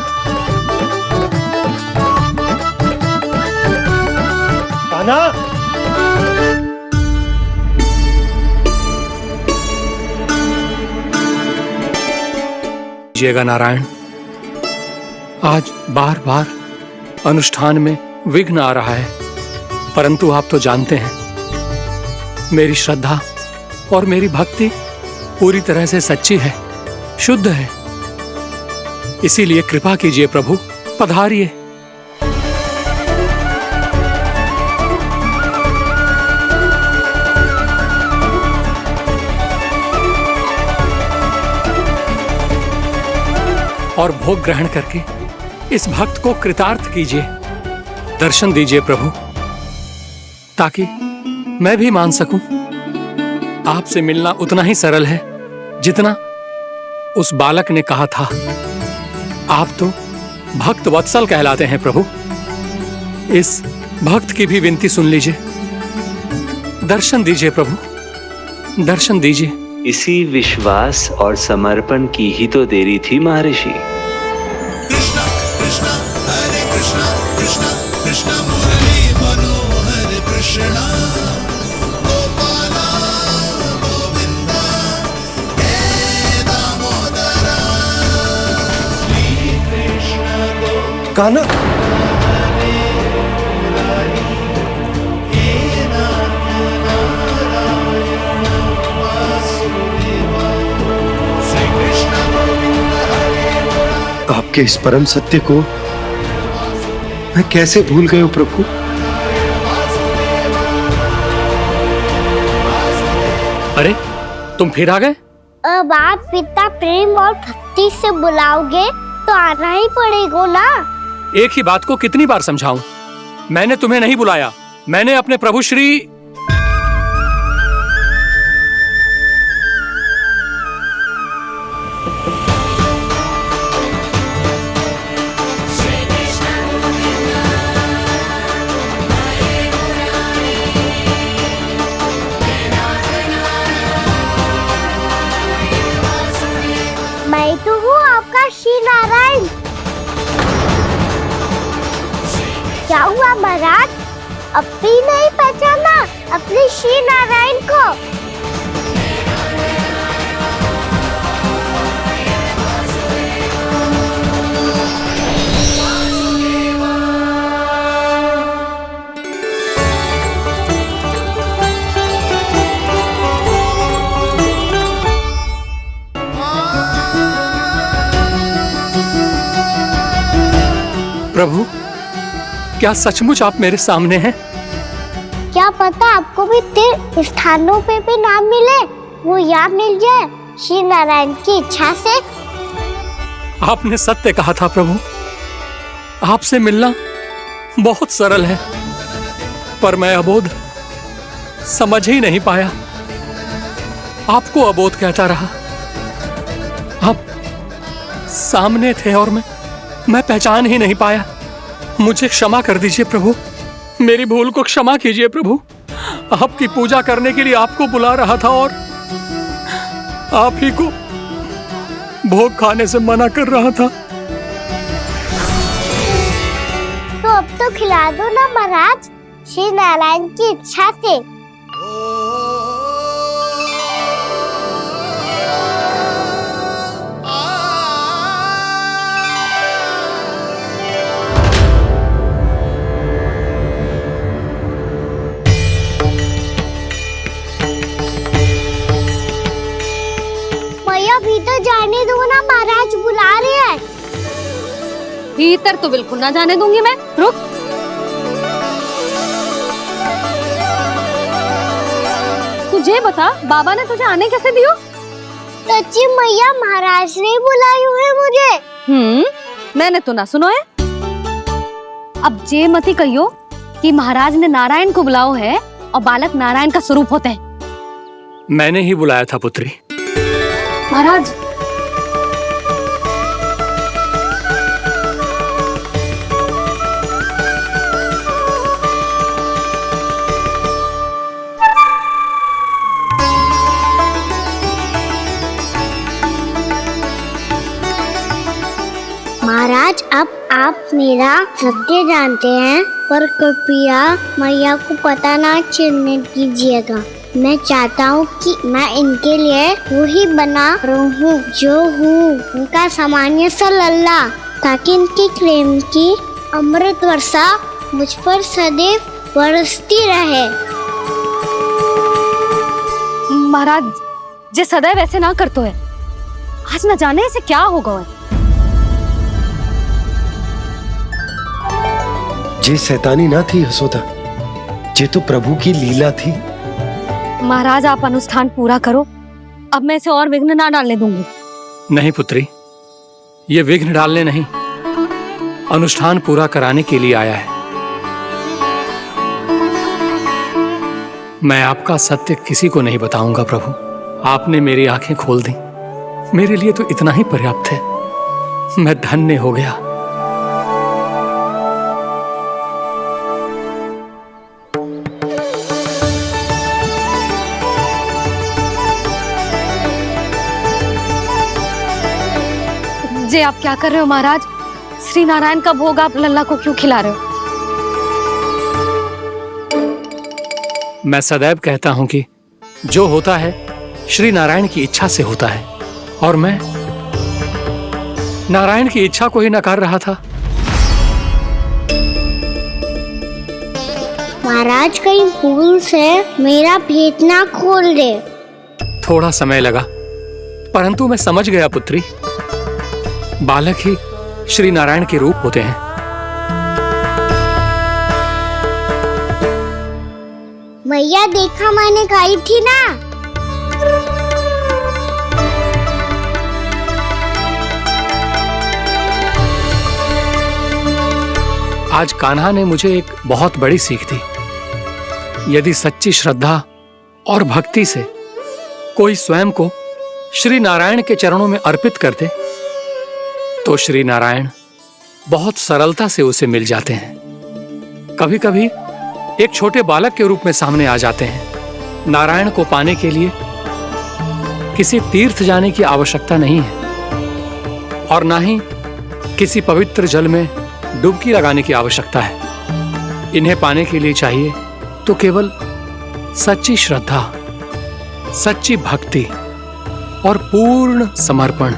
कान्हा।
कीजिएगा नारायण, आज बार बार अनुष्ठान में विघ्न आ रहा है, परंतु आप तो जानते हैं मेरी श्रद्धा और मेरी भक्ति पूरी तरह से सच्ची है, शुद्ध है। इसीलिए कृपा कीजिए प्रभु, पधारिए। और भोग ग्रहण करके इस भक्त को कृतार्थ कीजिए। दर्शन दीजिए प्रभु, ताकि मैं भी मान सकूं। आपसे मिलना उतना ही सरल है जितना उस बालक ने कहा था, आप तो भक्त वत्सल कहलाते हैं प्रभु। इस भक्त की भी विनती सुन लीजिए। दर्शन दीजिए प्रभु, दर्शन दीजिए।
इसी विश्वास और समर्पण की ही तो देरी थी महर्षि।
कृष्णा कृष्णा हरे कृष्णा कृष्णा कृष्णा मुरली मनोहर कृष्णा गोपाला गोविंदा हे दामोदरा श्री कृष्ण गोविंदा
कान्हा, आपके इस परम सत्य को मैं कैसे भूल गया प्रभु।
अरे तुम फिर आ गए?
अब आप पिता प्रेम और भक्ति से बुलाओगे तो आना ही पड़ेगा ना।
एक ही बात को कितनी बार समझाऊं? मैंने तुम्हें नहीं बुलाया, मैंने अपने प्रभु श्री
मैं तो हूँ आपका श्री नारायण। क्या हुआ महाराज, अब भी नहीं पहचाना अपने श्री नारायण को?
प्रभु, क्या सचमुच आप मेरे सामने हैं?
क्या पता आपको भी तीर्थ स्थानों पे भी नाम मिले, वो यहाँ मिल जाए श्री नारायण की इच्छा से।
आपने सत्य कहा था प्रभु, आपसे मिलना बहुत सरल है, पर मैं अबोध समझ ही नहीं पाया। आपको अबोध कहता रहा। आप सामने थे और मैं पहचान ही नहीं पाया। मुझे क्षमा कर दीजिए प्रभु, मेरी भूल को क्षमा कीजिए प्रभु। आपकी पूजा करने के लिए आपको बुला रहा था और आप ही को भोग खाने से मना कर रहा था।
तो अब तो खिला दो ना महाराज, श्री नारायण की इच्छा से। भीतर जाने दो ना, महाराज बुला रहे हैं।
भीतर तो बिल्कुल ना जाने दूंगी मैं, रुक। तुझे बता, बाबा ने तुझे आने कैसे दियो?
सच्ची मैया, महाराज ने बुलाई हुई मुझे।
मैंने तो ना सुनो है। अब जे मती कहियो कि महाराज ने नारायण को बुलाओ है और बालक नारायण का स्वरूप होते हैं।
मैंने ही बुलाया था पुत्री।
महाराज,
महाराज, अब आप मेरा सत्य जानते हैं, पर कृपया मैया को पता ना चलने दीजिएगा। मैं चाहता हूँ कि मैं इनके लिए वही बना रहूँ जो हूँ, उनका सामान्य सा लल्ला, ताकि इनके प्रेम की अमृत वर्षा मुझ पर सदैव बरसती रहे।
महाराज, जे सदैव ऐसे ना करतो है, आज न जाने इसे क्या होगा है।
जे शैतानी ना थी यशोदा, जे तो प्रभु की लीला थी।
महाराज, आप अनुष्ठान पूरा करो, अब मैं इसे और विघ्न ना डालने दूंगी।
नहीं पुत्री, ये विघ्न डालने नहीं, अनुष्ठान पूरा कराने के लिए आया है। मैं आपका सत्य किसी को नहीं बताऊंगा प्रभु। आपने मेरी आंखें खोल दी, मेरे लिए तो इतना ही पर्याप्त है। मैं धन्य हो गया।
जे आप क्या कर रहे हो महाराज? श्री नारायण का भोग आप लल्ला को क्यों खिला रहे हो?
मैं सदैव कहता हूं कि जो होता है श्री नारायण की इच्छा से होता है, और मैं नारायण की इच्छा को ही नकार रहा था।
महाराज कहीं भूल से मेरा भेद ना खोल दे।
थोड़ा समय लगा, परंतु मैं समझ गया पुत्री। बालक ही श्री नारायण के रूप होते हैं।
मैया देखा मैंने कही थी ना।
आज कान्हा ने मुझे एक बहुत बड़ी सीख दी। यदि सच्ची श्रद्धा और भक्ति से कोई स्वयं को श्री नारायण के चरणों में अर्पित कर दे, तो श्री नारायण बहुत सरलता से उसे मिल जाते हैं। कभी कभी एक छोटे बालक के रूप में सामने आ जाते हैं। नारायण को पाने के लिए किसी तीर्थ जाने की आवश्यकता नहीं है, और ना ही किसी पवित्र जल में डुबकी लगाने की आवश्यकता है। इन्हें पाने के लिए चाहिए तो केवल सच्ची श्रद्धा, सच्ची भक्ति और पूर्ण समर्पण।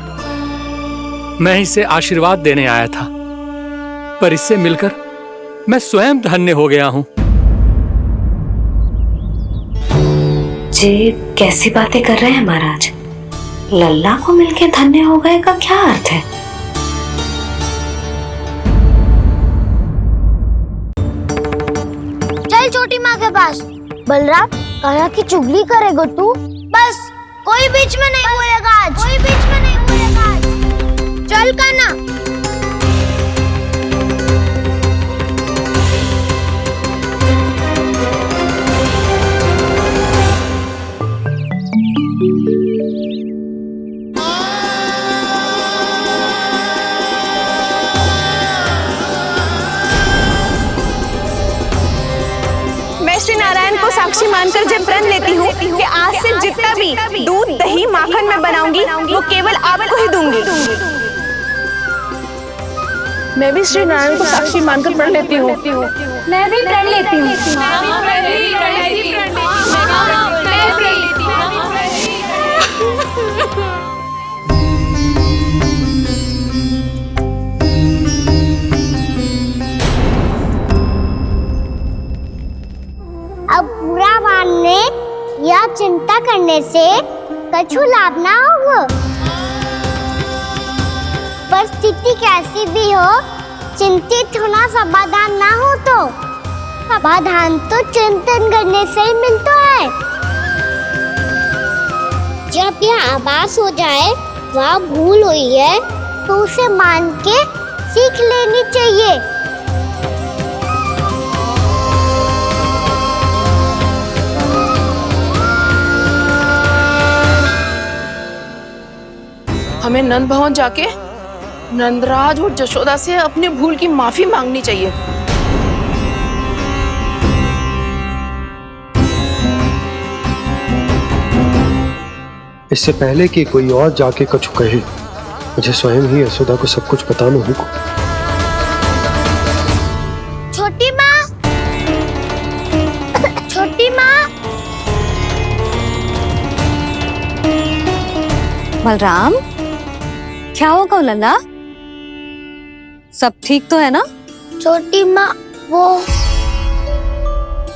मैं इसे आशीर्वाद देने आया था, पर इससे मिलकर मैं स्वयं धन्य हो गया हूं।
जे कैसी बातें कर रहे हैं महाराज? लल्ला को मिलके धन्य हो गए का क्या अर्थ है?
चल छोटी माँ के पास। बलराम, कान्हा की चुगली करेगा तू? बस, कोई बीच में नहीं बोलेगा आज। कोई बीच में नहीं बोलेगा आज। चल कान्हा।
मैं श्री नारायण को साक्षी मानकर जब प्रण लेती हूँ कि आज से जितना भी दूध, दही, माखन मैं बनाऊंगी वो केवल आपको ही दूंगी। मैं भी श्री नारायण को साक्षी मानकर प्रण लेती हूँ।
मैं भी प्रण लेती हूँ।
अब बुरा मानने या चिंता करने से कछु लाभ ना होगा। परिस्थिति कैसी भी हो, चिंतित होना समाधान ना हो तो समाधान तो चिंतन करने से ही मिलता है। जब यह आभास हो जाए वह भूल हुई है तो उसे मान के सीख लेनी चाहिए।
हमें नंद भवन जाके नंदराज और जशोदा से अपनी भूल की माफी मांगनी चाहिए।
इससे पहले कि कोई और जाके कछु कहे, मुझे स्वयं ही यशोदा को सब कुछ बताना होगा।
छोटी माँ, छोटी माँ।
बलराम, क्या होगा लल्ला? सब ठीक तो है ना?
छोटी माँ, वो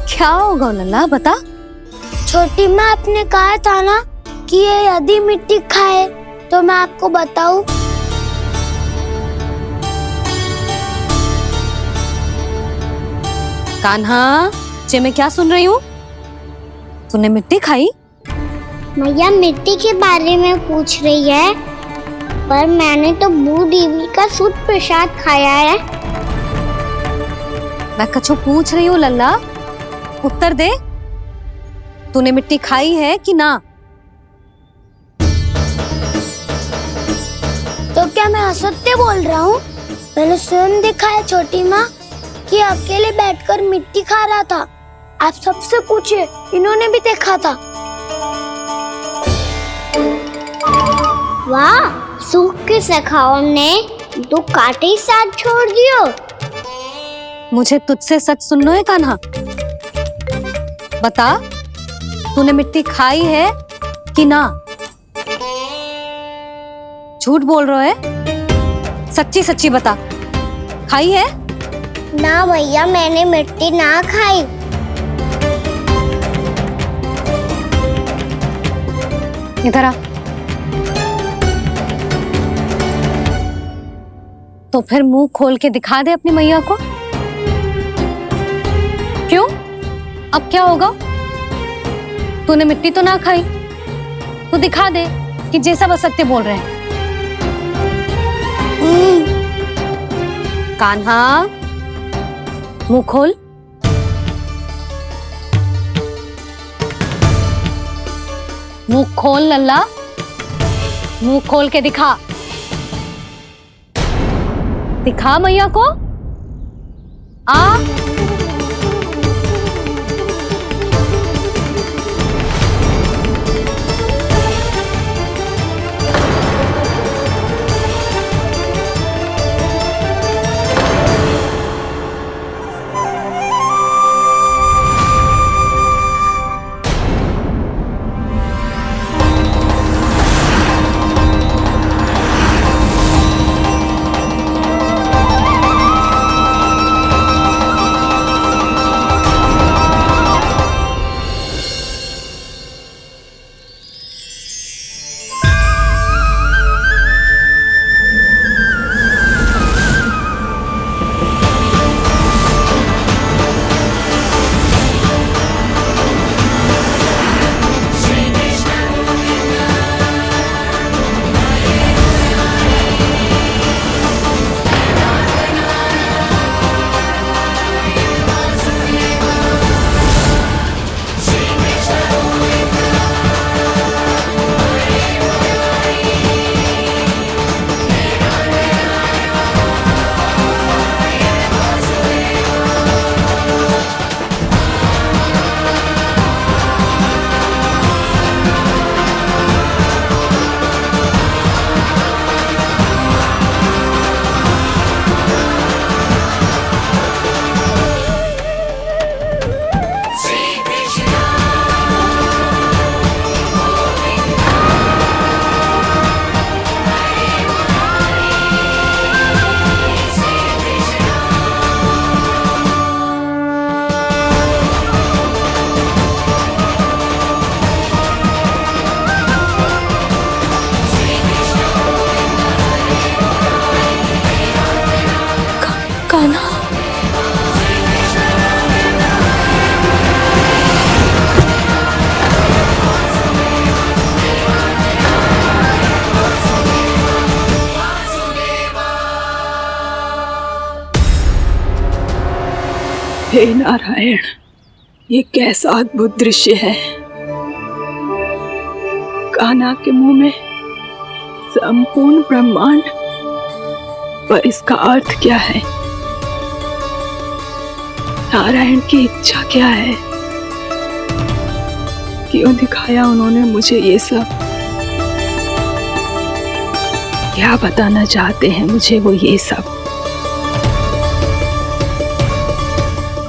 क्या होगा लल्ला, बता।
छोटी माँ, आपने कहा था ना कि ये यदि मिट्टी खाए तो मैं आपको बताऊं।
कान्हा, जे मैं क्या सुन रही हूँ? तूने मिट्टी खाई?
मैया मिट्टी के बारे में पूछ रही है, पर मैंने तो भू देवी का शुद्ध प्रसाद खाया है।
मैं कछु पूछ रही हूँ लल्ला, उत्तर दे। तूने मिट्टी खाई है कि ना?
क्या मैं असत्य बोल रहा हूँ? मैंने स्वयं देखा है छोटी माँ कि अकेले बैठकर मिट्टी खा रहा था। आप सबसे पूछिए, इन्होंने भी देखा था। वाह, सूख के सखाओ ने 2 कांटे ही साथ छोड़ दियो।
मुझे तुझसे सच सुनना है कान्हा। बता, तूने मिट्टी खाई है कि ना? झूठ बोल रहा है, सच्ची सच्ची बता, खाई है?
ना भैया, मैंने मिट्टी ना खाई।
इधर आ। तो फिर मुंह खोल के दिखा दे अपनी मैया को। क्यों? अब क्या होगा? तूने मिट्टी तो ना खाई, तू दिखा दे कि जैसा वो सत्य बोल रहे हैं। कान्हा, मुंह खोल। मुंह खोल लल्ला, मुंह खोल के दिखा। दिखा मैया को। आ
हे नारायण, ये कैसा अद्भुत दृश्य है। कान्हा के मुंह में संपूर्ण ब्रह्मांड, पर इसका अर्थ क्या है? नारायण की इच्छा क्या है? क्यों दिखाया उन्होंने मुझे ये सब? क्या बताना चाहते हैं मुझे वो ये सब?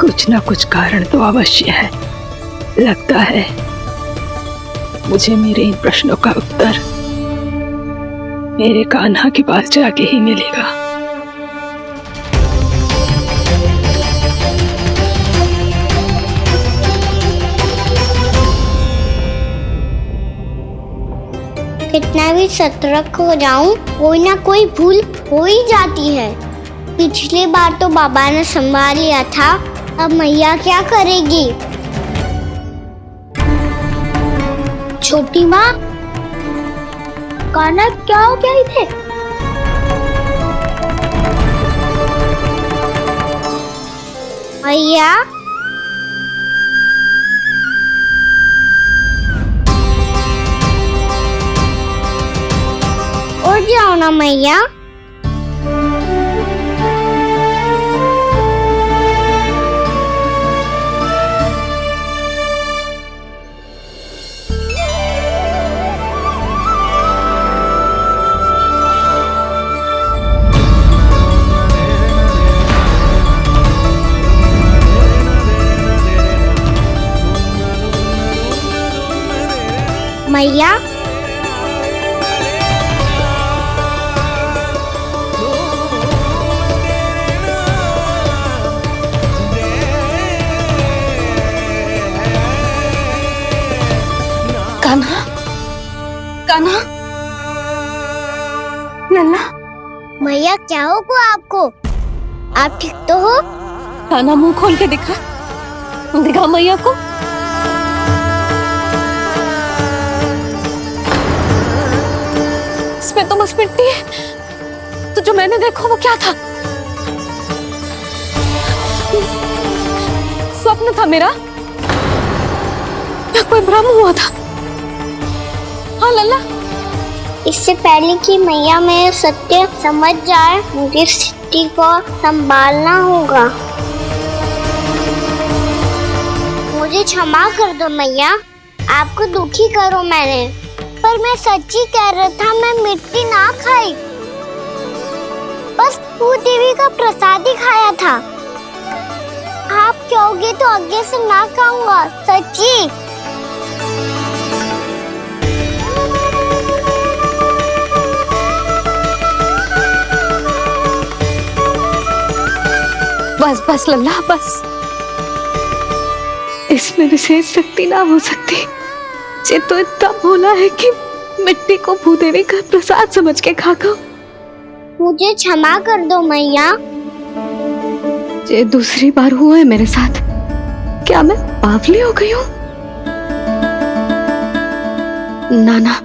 कुछ ना कुछ कारण तो अवश्य है। लगता है मुझे मेरे इन प्रश्नों का उत्तर मेरे कान्हा के पास जाके ही मिलेगा।
कितना भी सतर्क हो जाऊं, कोई ना कोई भूल हो ही जाती है। पिछली बार तो बाबा ने संभाल लिया था, अब मैया क्या करेगी? छोटी माँ, कान्हा क्या हो गया इधर? मैया, उठ जाओ ना मैया, मैया
कान्हा, कान्हा, लल्ला।
मैया क्या होगा आपको? आप ठीक तो हो?
कान्हा मुंह खोल के दिखा, दिखा मैया को। इसमें तो बस मिट्टी है, तो जो मैंने देखा वो क्या था? स्वप्न था मेरा या कोई भ्रम हुआ था? हाँ लल्ला।
इससे पहले कि मैया मेरे सत्य समझ जाए, मुझे स्थिति को संभालना होगा। मुझे क्षमा कर दो मैया, आपको दुखी करो मैंने, पर मैं सच्ची कह रहा था, मैं मिट्टी ना खाई, बस भूदेवी का प्रसाद ही खाया था। आप कहोगे तो आगे से ना खाऊंगा, सच्ची।
बस बस लल्ला बस, इसमें विशेष शक्ति ना हो सकती। ये तो इतना भोला है कि मिट्टी को भूदेवी का प्रसाद समझ के खा गया।
मुझे क्षमा कर दो मैया।
ये दूसरी बार हुआ है मेरे साथ। क्या मैं बावली हो गई हूँ? ना ना,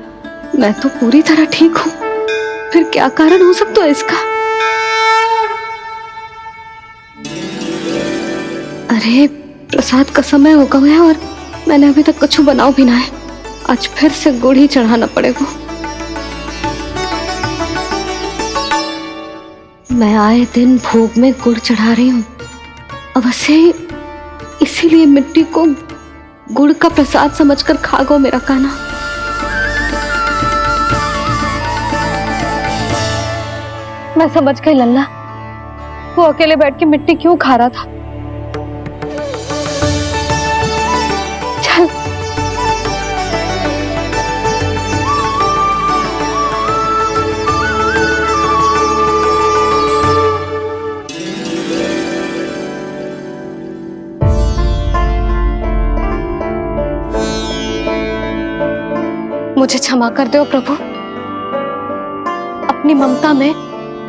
मैं तो पूरी तरह ठीक हूँ। फिर क्या कारण हो सकता है इसका? अरे प्रसाद का समय हो गया है और मैंने अभी तक कुछ बनाओ भी ना है। आज फिर से गुड़ ही चढ़ाना पड़ेगा। मैं आए दिन भोग में गुड़ चढ़ा रही हूँ, अवश्य इसीलिए मिट्टी को गुड़ का प्रसाद समझकर खा गो मेरा कान्हा। मैं समझ गई लल्ला, वो अकेले बैठ के मिट्टी क्यों खा रहा था। चल मुझे क्षमा कर दो प्रभु। अपनी ममता में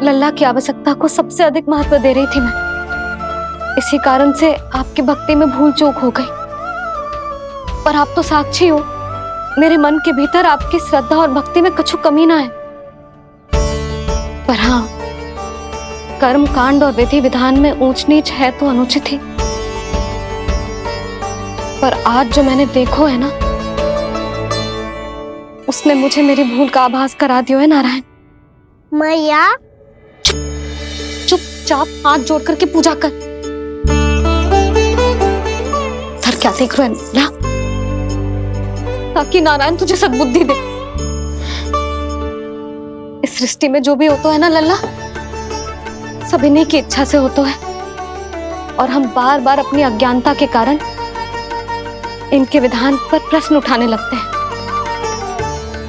लल्ला की आवश्यकता को सबसे अधिक महत्व दे रही थी मैं। इसी कारण से आपकी भक्ति में भूल चूक हो गई। पर आप तो साक्षी हो, मेरे मन के भीतर आपकी श्रद्धा और भक्ति में कुछ कमी ना है। पर हाँ, कर्म कांड और विधि विधान में ऊंच नीच है तो अनुचित ही। पर आज जो मैंने देखो है ना, उसने मुझे मेरी भूल का आभास करा दिया है नारायण।
मैया
चुपचाप हाथ जोड़ करके पूजा कर। धर क्या देख रहे हैं ना, ताकि नारायण तुझे सद्बुद्धि दे। इस सृष्टि में जो भी होता है ना लल्ला, सब इन्हीं की इच्छा से होता है। और हम बार बार अपनी अज्ञानता के कारण इनके विधान पर प्रश्न उठाने लगते हैं।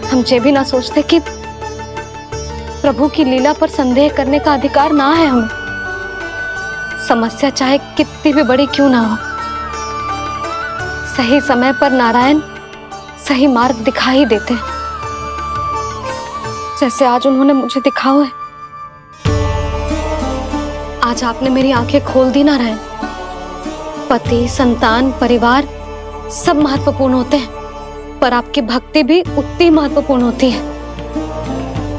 हम ये भी ना सोचते कि प्रभु की लीला पर संदेह करने का अधिकार ना है हमें। समस्या चाहे कितनी भी बड़ी क्यों ना हो, सही समय पर नारायण सही मार्ग दिखा ही देते हैं, जैसे आज उन्होंने मुझे दिखाओ है। आज आपने मेरी आंखें खोल दी नारायण। पति, संतान, परिवार सब महत्वपूर्ण होते हैं, पर आपकी भक्ति भी उतनी महत्वपूर्ण होती है।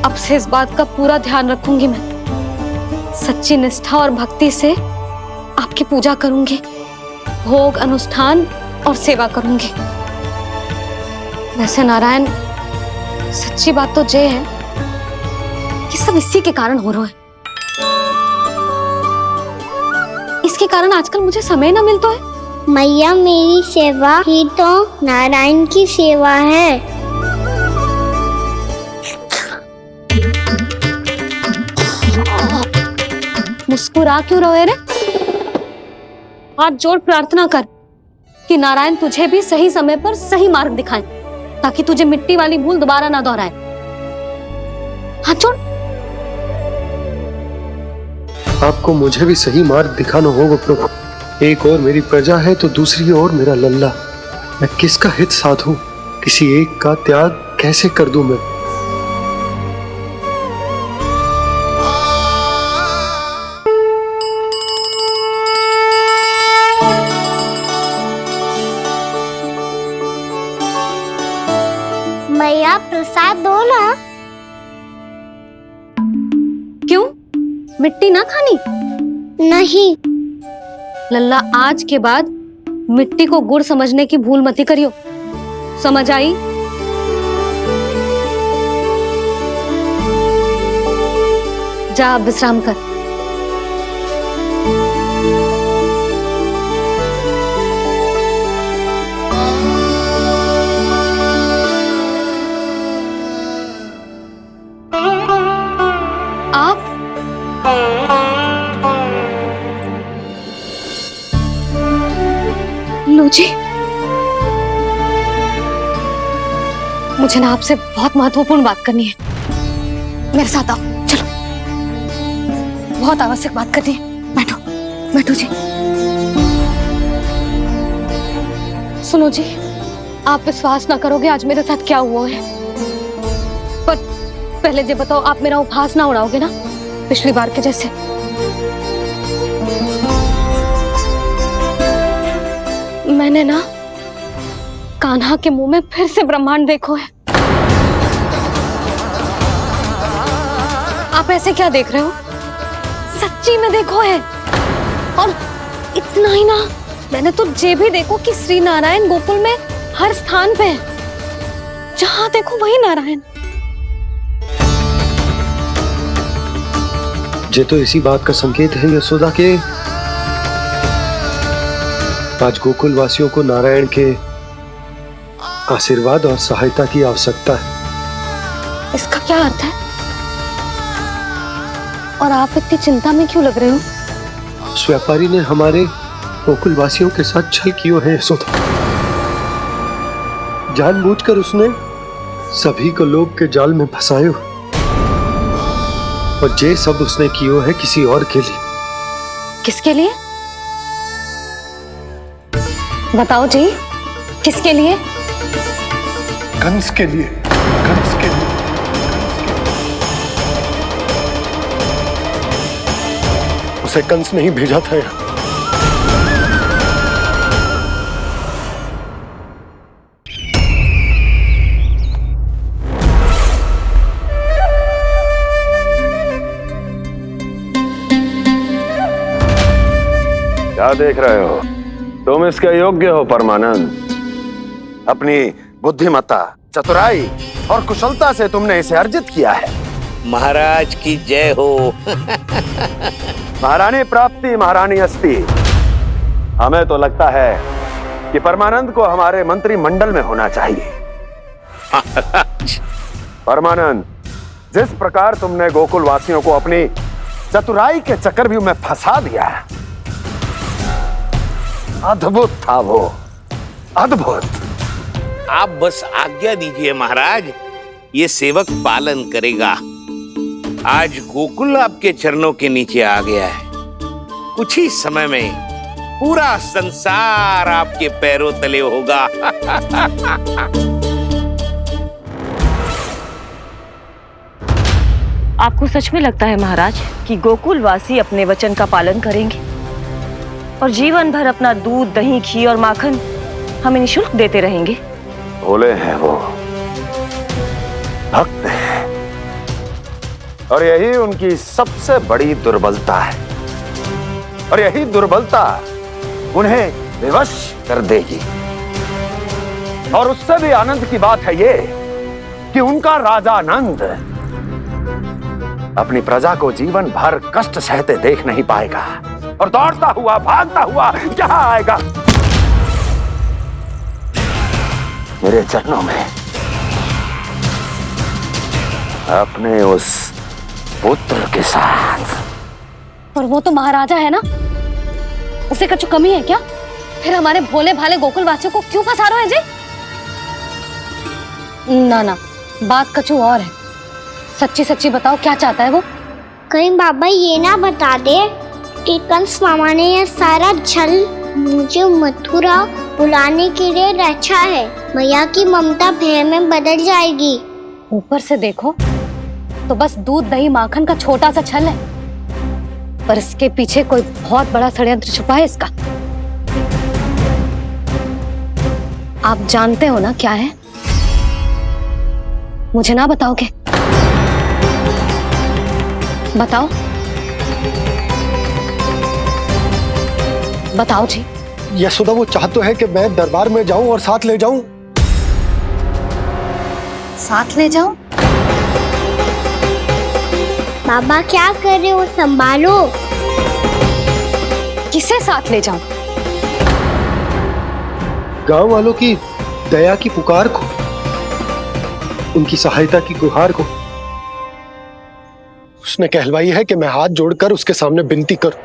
अब से इस बात का पूरा ध्यान रखूंगी मैं। सच्ची निष्ठा और भक्ति से आपकी पूजा करूंगी, भोग, अनुष्ठान और सेवा करूंगी। वैसे नारायण, सच्ची बात तो ये है कि सब इसी के कारण हो रहा है। इसके कारण आजकल मुझे समय ना मिलता है।
मैया, मेरी सेवा ही तो नारायण की सेवा है।
मुस्कुरा क्यों रहे रे? हाथ जोड़ प्रार्थना कर कि नारायण तुझे भी सही समय पर सही मार्ग दिखाएं। ताकि तुझे मिट्टी वाली भूल दोबारा ना दोहराए। हाथ छोड़।
आपको मुझे भी सही मार्ग दिखाना होगा प्रभु। एक और मेरी प्रजा है तो दूसरी ओर मेरा लल्ला। मैं किसका हित साधूं? किसी एक का त्याग कैसे कर दूं मैं?
मैया प्रसाद दो ना।
क्यों? मिट्टी ना खानी?
नहीं।
लल्ला, आज के बाद मिट्टी को गुड़ समझने की भूल मत करियो। समझ आई? जा अब विश्राम कर। आप लो जी, मुझे ना आपसे बहुत महत्वपूर्ण बात करनी है। मेरे साथ आओ, चलो। बहुत आवश्यक बात करनी है। बैठो, बैठो जी। सुनो जी, आप विश्वास ना करोगे आज मेरे साथ क्या हुआ है। पर पहले ये बताओ, आप मेरा उपहास ना उड़ाओगे ना पिछली बार के जैसे? मैंने ना कान्हा के मुंह में फिर से ब्रह्मांड देखो है। आप ऐसे क्या देख रहे हो? सच्ची में देखो है। और इतना ही ना, मैंने तो ये भी देखो कि श्री नारायण गोकुल में हर स्थान पे है। जहां देखो वही नारायण।
ये तो इसी बात का संकेत है यशोदा के आज गोकुल वासियों को नारायण के आशीर्वाद और सहायता की आवश्यकता है।
इसका क्या अर्थ है? और आप इतनी चिंता में क्यों लग रहे हो?
उस व्यापारी ने हमारे गोकुल वासियों के साथ छल किया है यशोदा। जानबूझकर उसने सभी को लोभ के जाल में फंसायो। और ये सब उसने किया है किसी और के लिए।
किसके लिए? बताओ जी, किसके लिए?
कंस के लिए। कंस के लिए। उसे कंस नहीं भेजा था यहाँ।
क्या देख रहे हो? तुम इसके योग्य हो परमानंद। अपनी बुद्धिमत्ता, चतुराई और कुशलता से तुमने इसे अर्जित किया है।
महाराज की जय हो।
महारानी प्राप्ति महारानी अस्ति। हमें तो लगता है कि परमानंद को हमारे मंत्रिमंडल में होना चाहिए। परमानंद, जिस प्रकार तुमने गोकुल वासियों को अपनी चतुराई के चक्रव्यूह में फंसा दिया, अद्भुत था वो, अद्भुत।
आप बस आज्ञा दीजिए महाराज, ये सेवक पालन करेगा। आज गोकुल आपके चरणों के नीचे आ गया है। कुछ ही समय में पूरा संसार आपके पैरों तले होगा।
आपको सच में लगता है महाराज कि गोकुल वासी अपने वचन का पालन करेंगे और जीवन भर अपना दूध, दही, घी और माखन हमें निःशुल्क देते रहेंगे?
भोले हैं वो, भक्त हैं, और यही उनकी सबसे बड़ी दुर्बलता है। और यही दुर्बलता उन्हें विवश कर देगी। और उससे भी आनंद की बात है ये कि उनका राजा नंद अपनी प्रजा को जीवन भर कष्ट सहते देख नहीं पाएगा और दौड़ता हुआ, भागता हुआ यहाँ आएगा मेरे चरणों में, अपने उस पुत्र के साथ।
और वो तो महाराजा है ना, उसे कुछ कमी है क्या? फिर हमारे भोले भाले गोकुल वासियों को क्यों फंसा रहे हैं जी? ना ना, बात कछु और है। सच्ची सच्ची बताओ, क्या चाहता है वो?
कहीं बाबा ये ना बता दे कि कंस मामा ने यह सारा छल मुझे मथुरा बुलाने के लिए रचा है। मैया की ममता भय में बदल जाएगी।
ऊपर से देखो तो बस दूध दही माखन का छोटा सा छल है, पर इसके पीछे कोई बहुत बड़ा षड्यंत्र छुपा है इसका। आप जानते हो ना क्या है? मुझे ना बताओगे? बताओ बताओ जी।
यशोदा वो चाह तो है कि मैं दरबार में जाऊं और साथ ले जाऊं।
साथ ले जाऊं?
बाबा क्या कर रहे हो, संभालो।
किसे साथ ले जाऊं?
गांव वालों की दया की पुकार को, उनकी सहायता की गुहार को। उसने कहलवाई है कि मैं हाथ जोड़कर उसके सामने विनती करूं,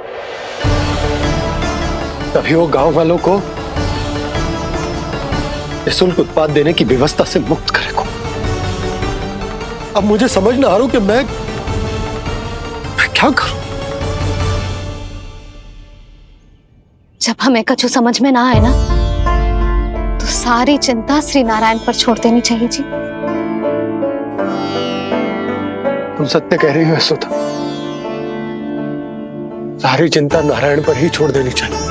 तभी वो गांव वालों को निःशुल्क उत्पाद देने की व्यवस्था से मुक्त करेगा। अब मुझे समझ ना आ रहा कि मैं क्या करूं।
जब हमें कछु समझ में ना आए ना, तो सारी चिंता श्री नारायण पर छोड़ देनी चाहिए जी।
तुम सत्य कह रही हो यशोदा, सारी चिंता नारायण पर ही छोड़ देनी चाहिए।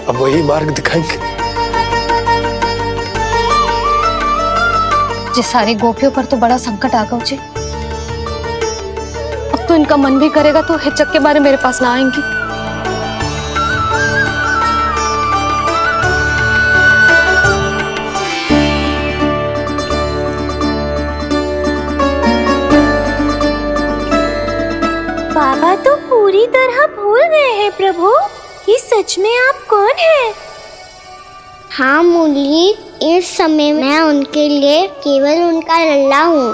अब वही मार्ग दिखाएंगे।
जी सारी गोपियों पर तो बड़ा संकट आ गया जी। अब तो इनका मन भी करेगा तो हिचक के बारे मेरे पास ना आएंगी।
बाबा तो पूरी तरह भूल गए हैं प्रभु, ये सच में आप कौन हैं?
हाँ मुरली, इस समय मैं उनके लिए केवल उनका लल्ला हूँ।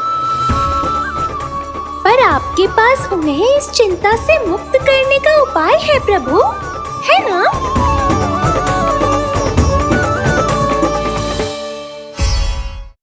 पर आपके पास उन्हें इस चिंता से मुक्त करने का उपाय है प्रभु, है ना?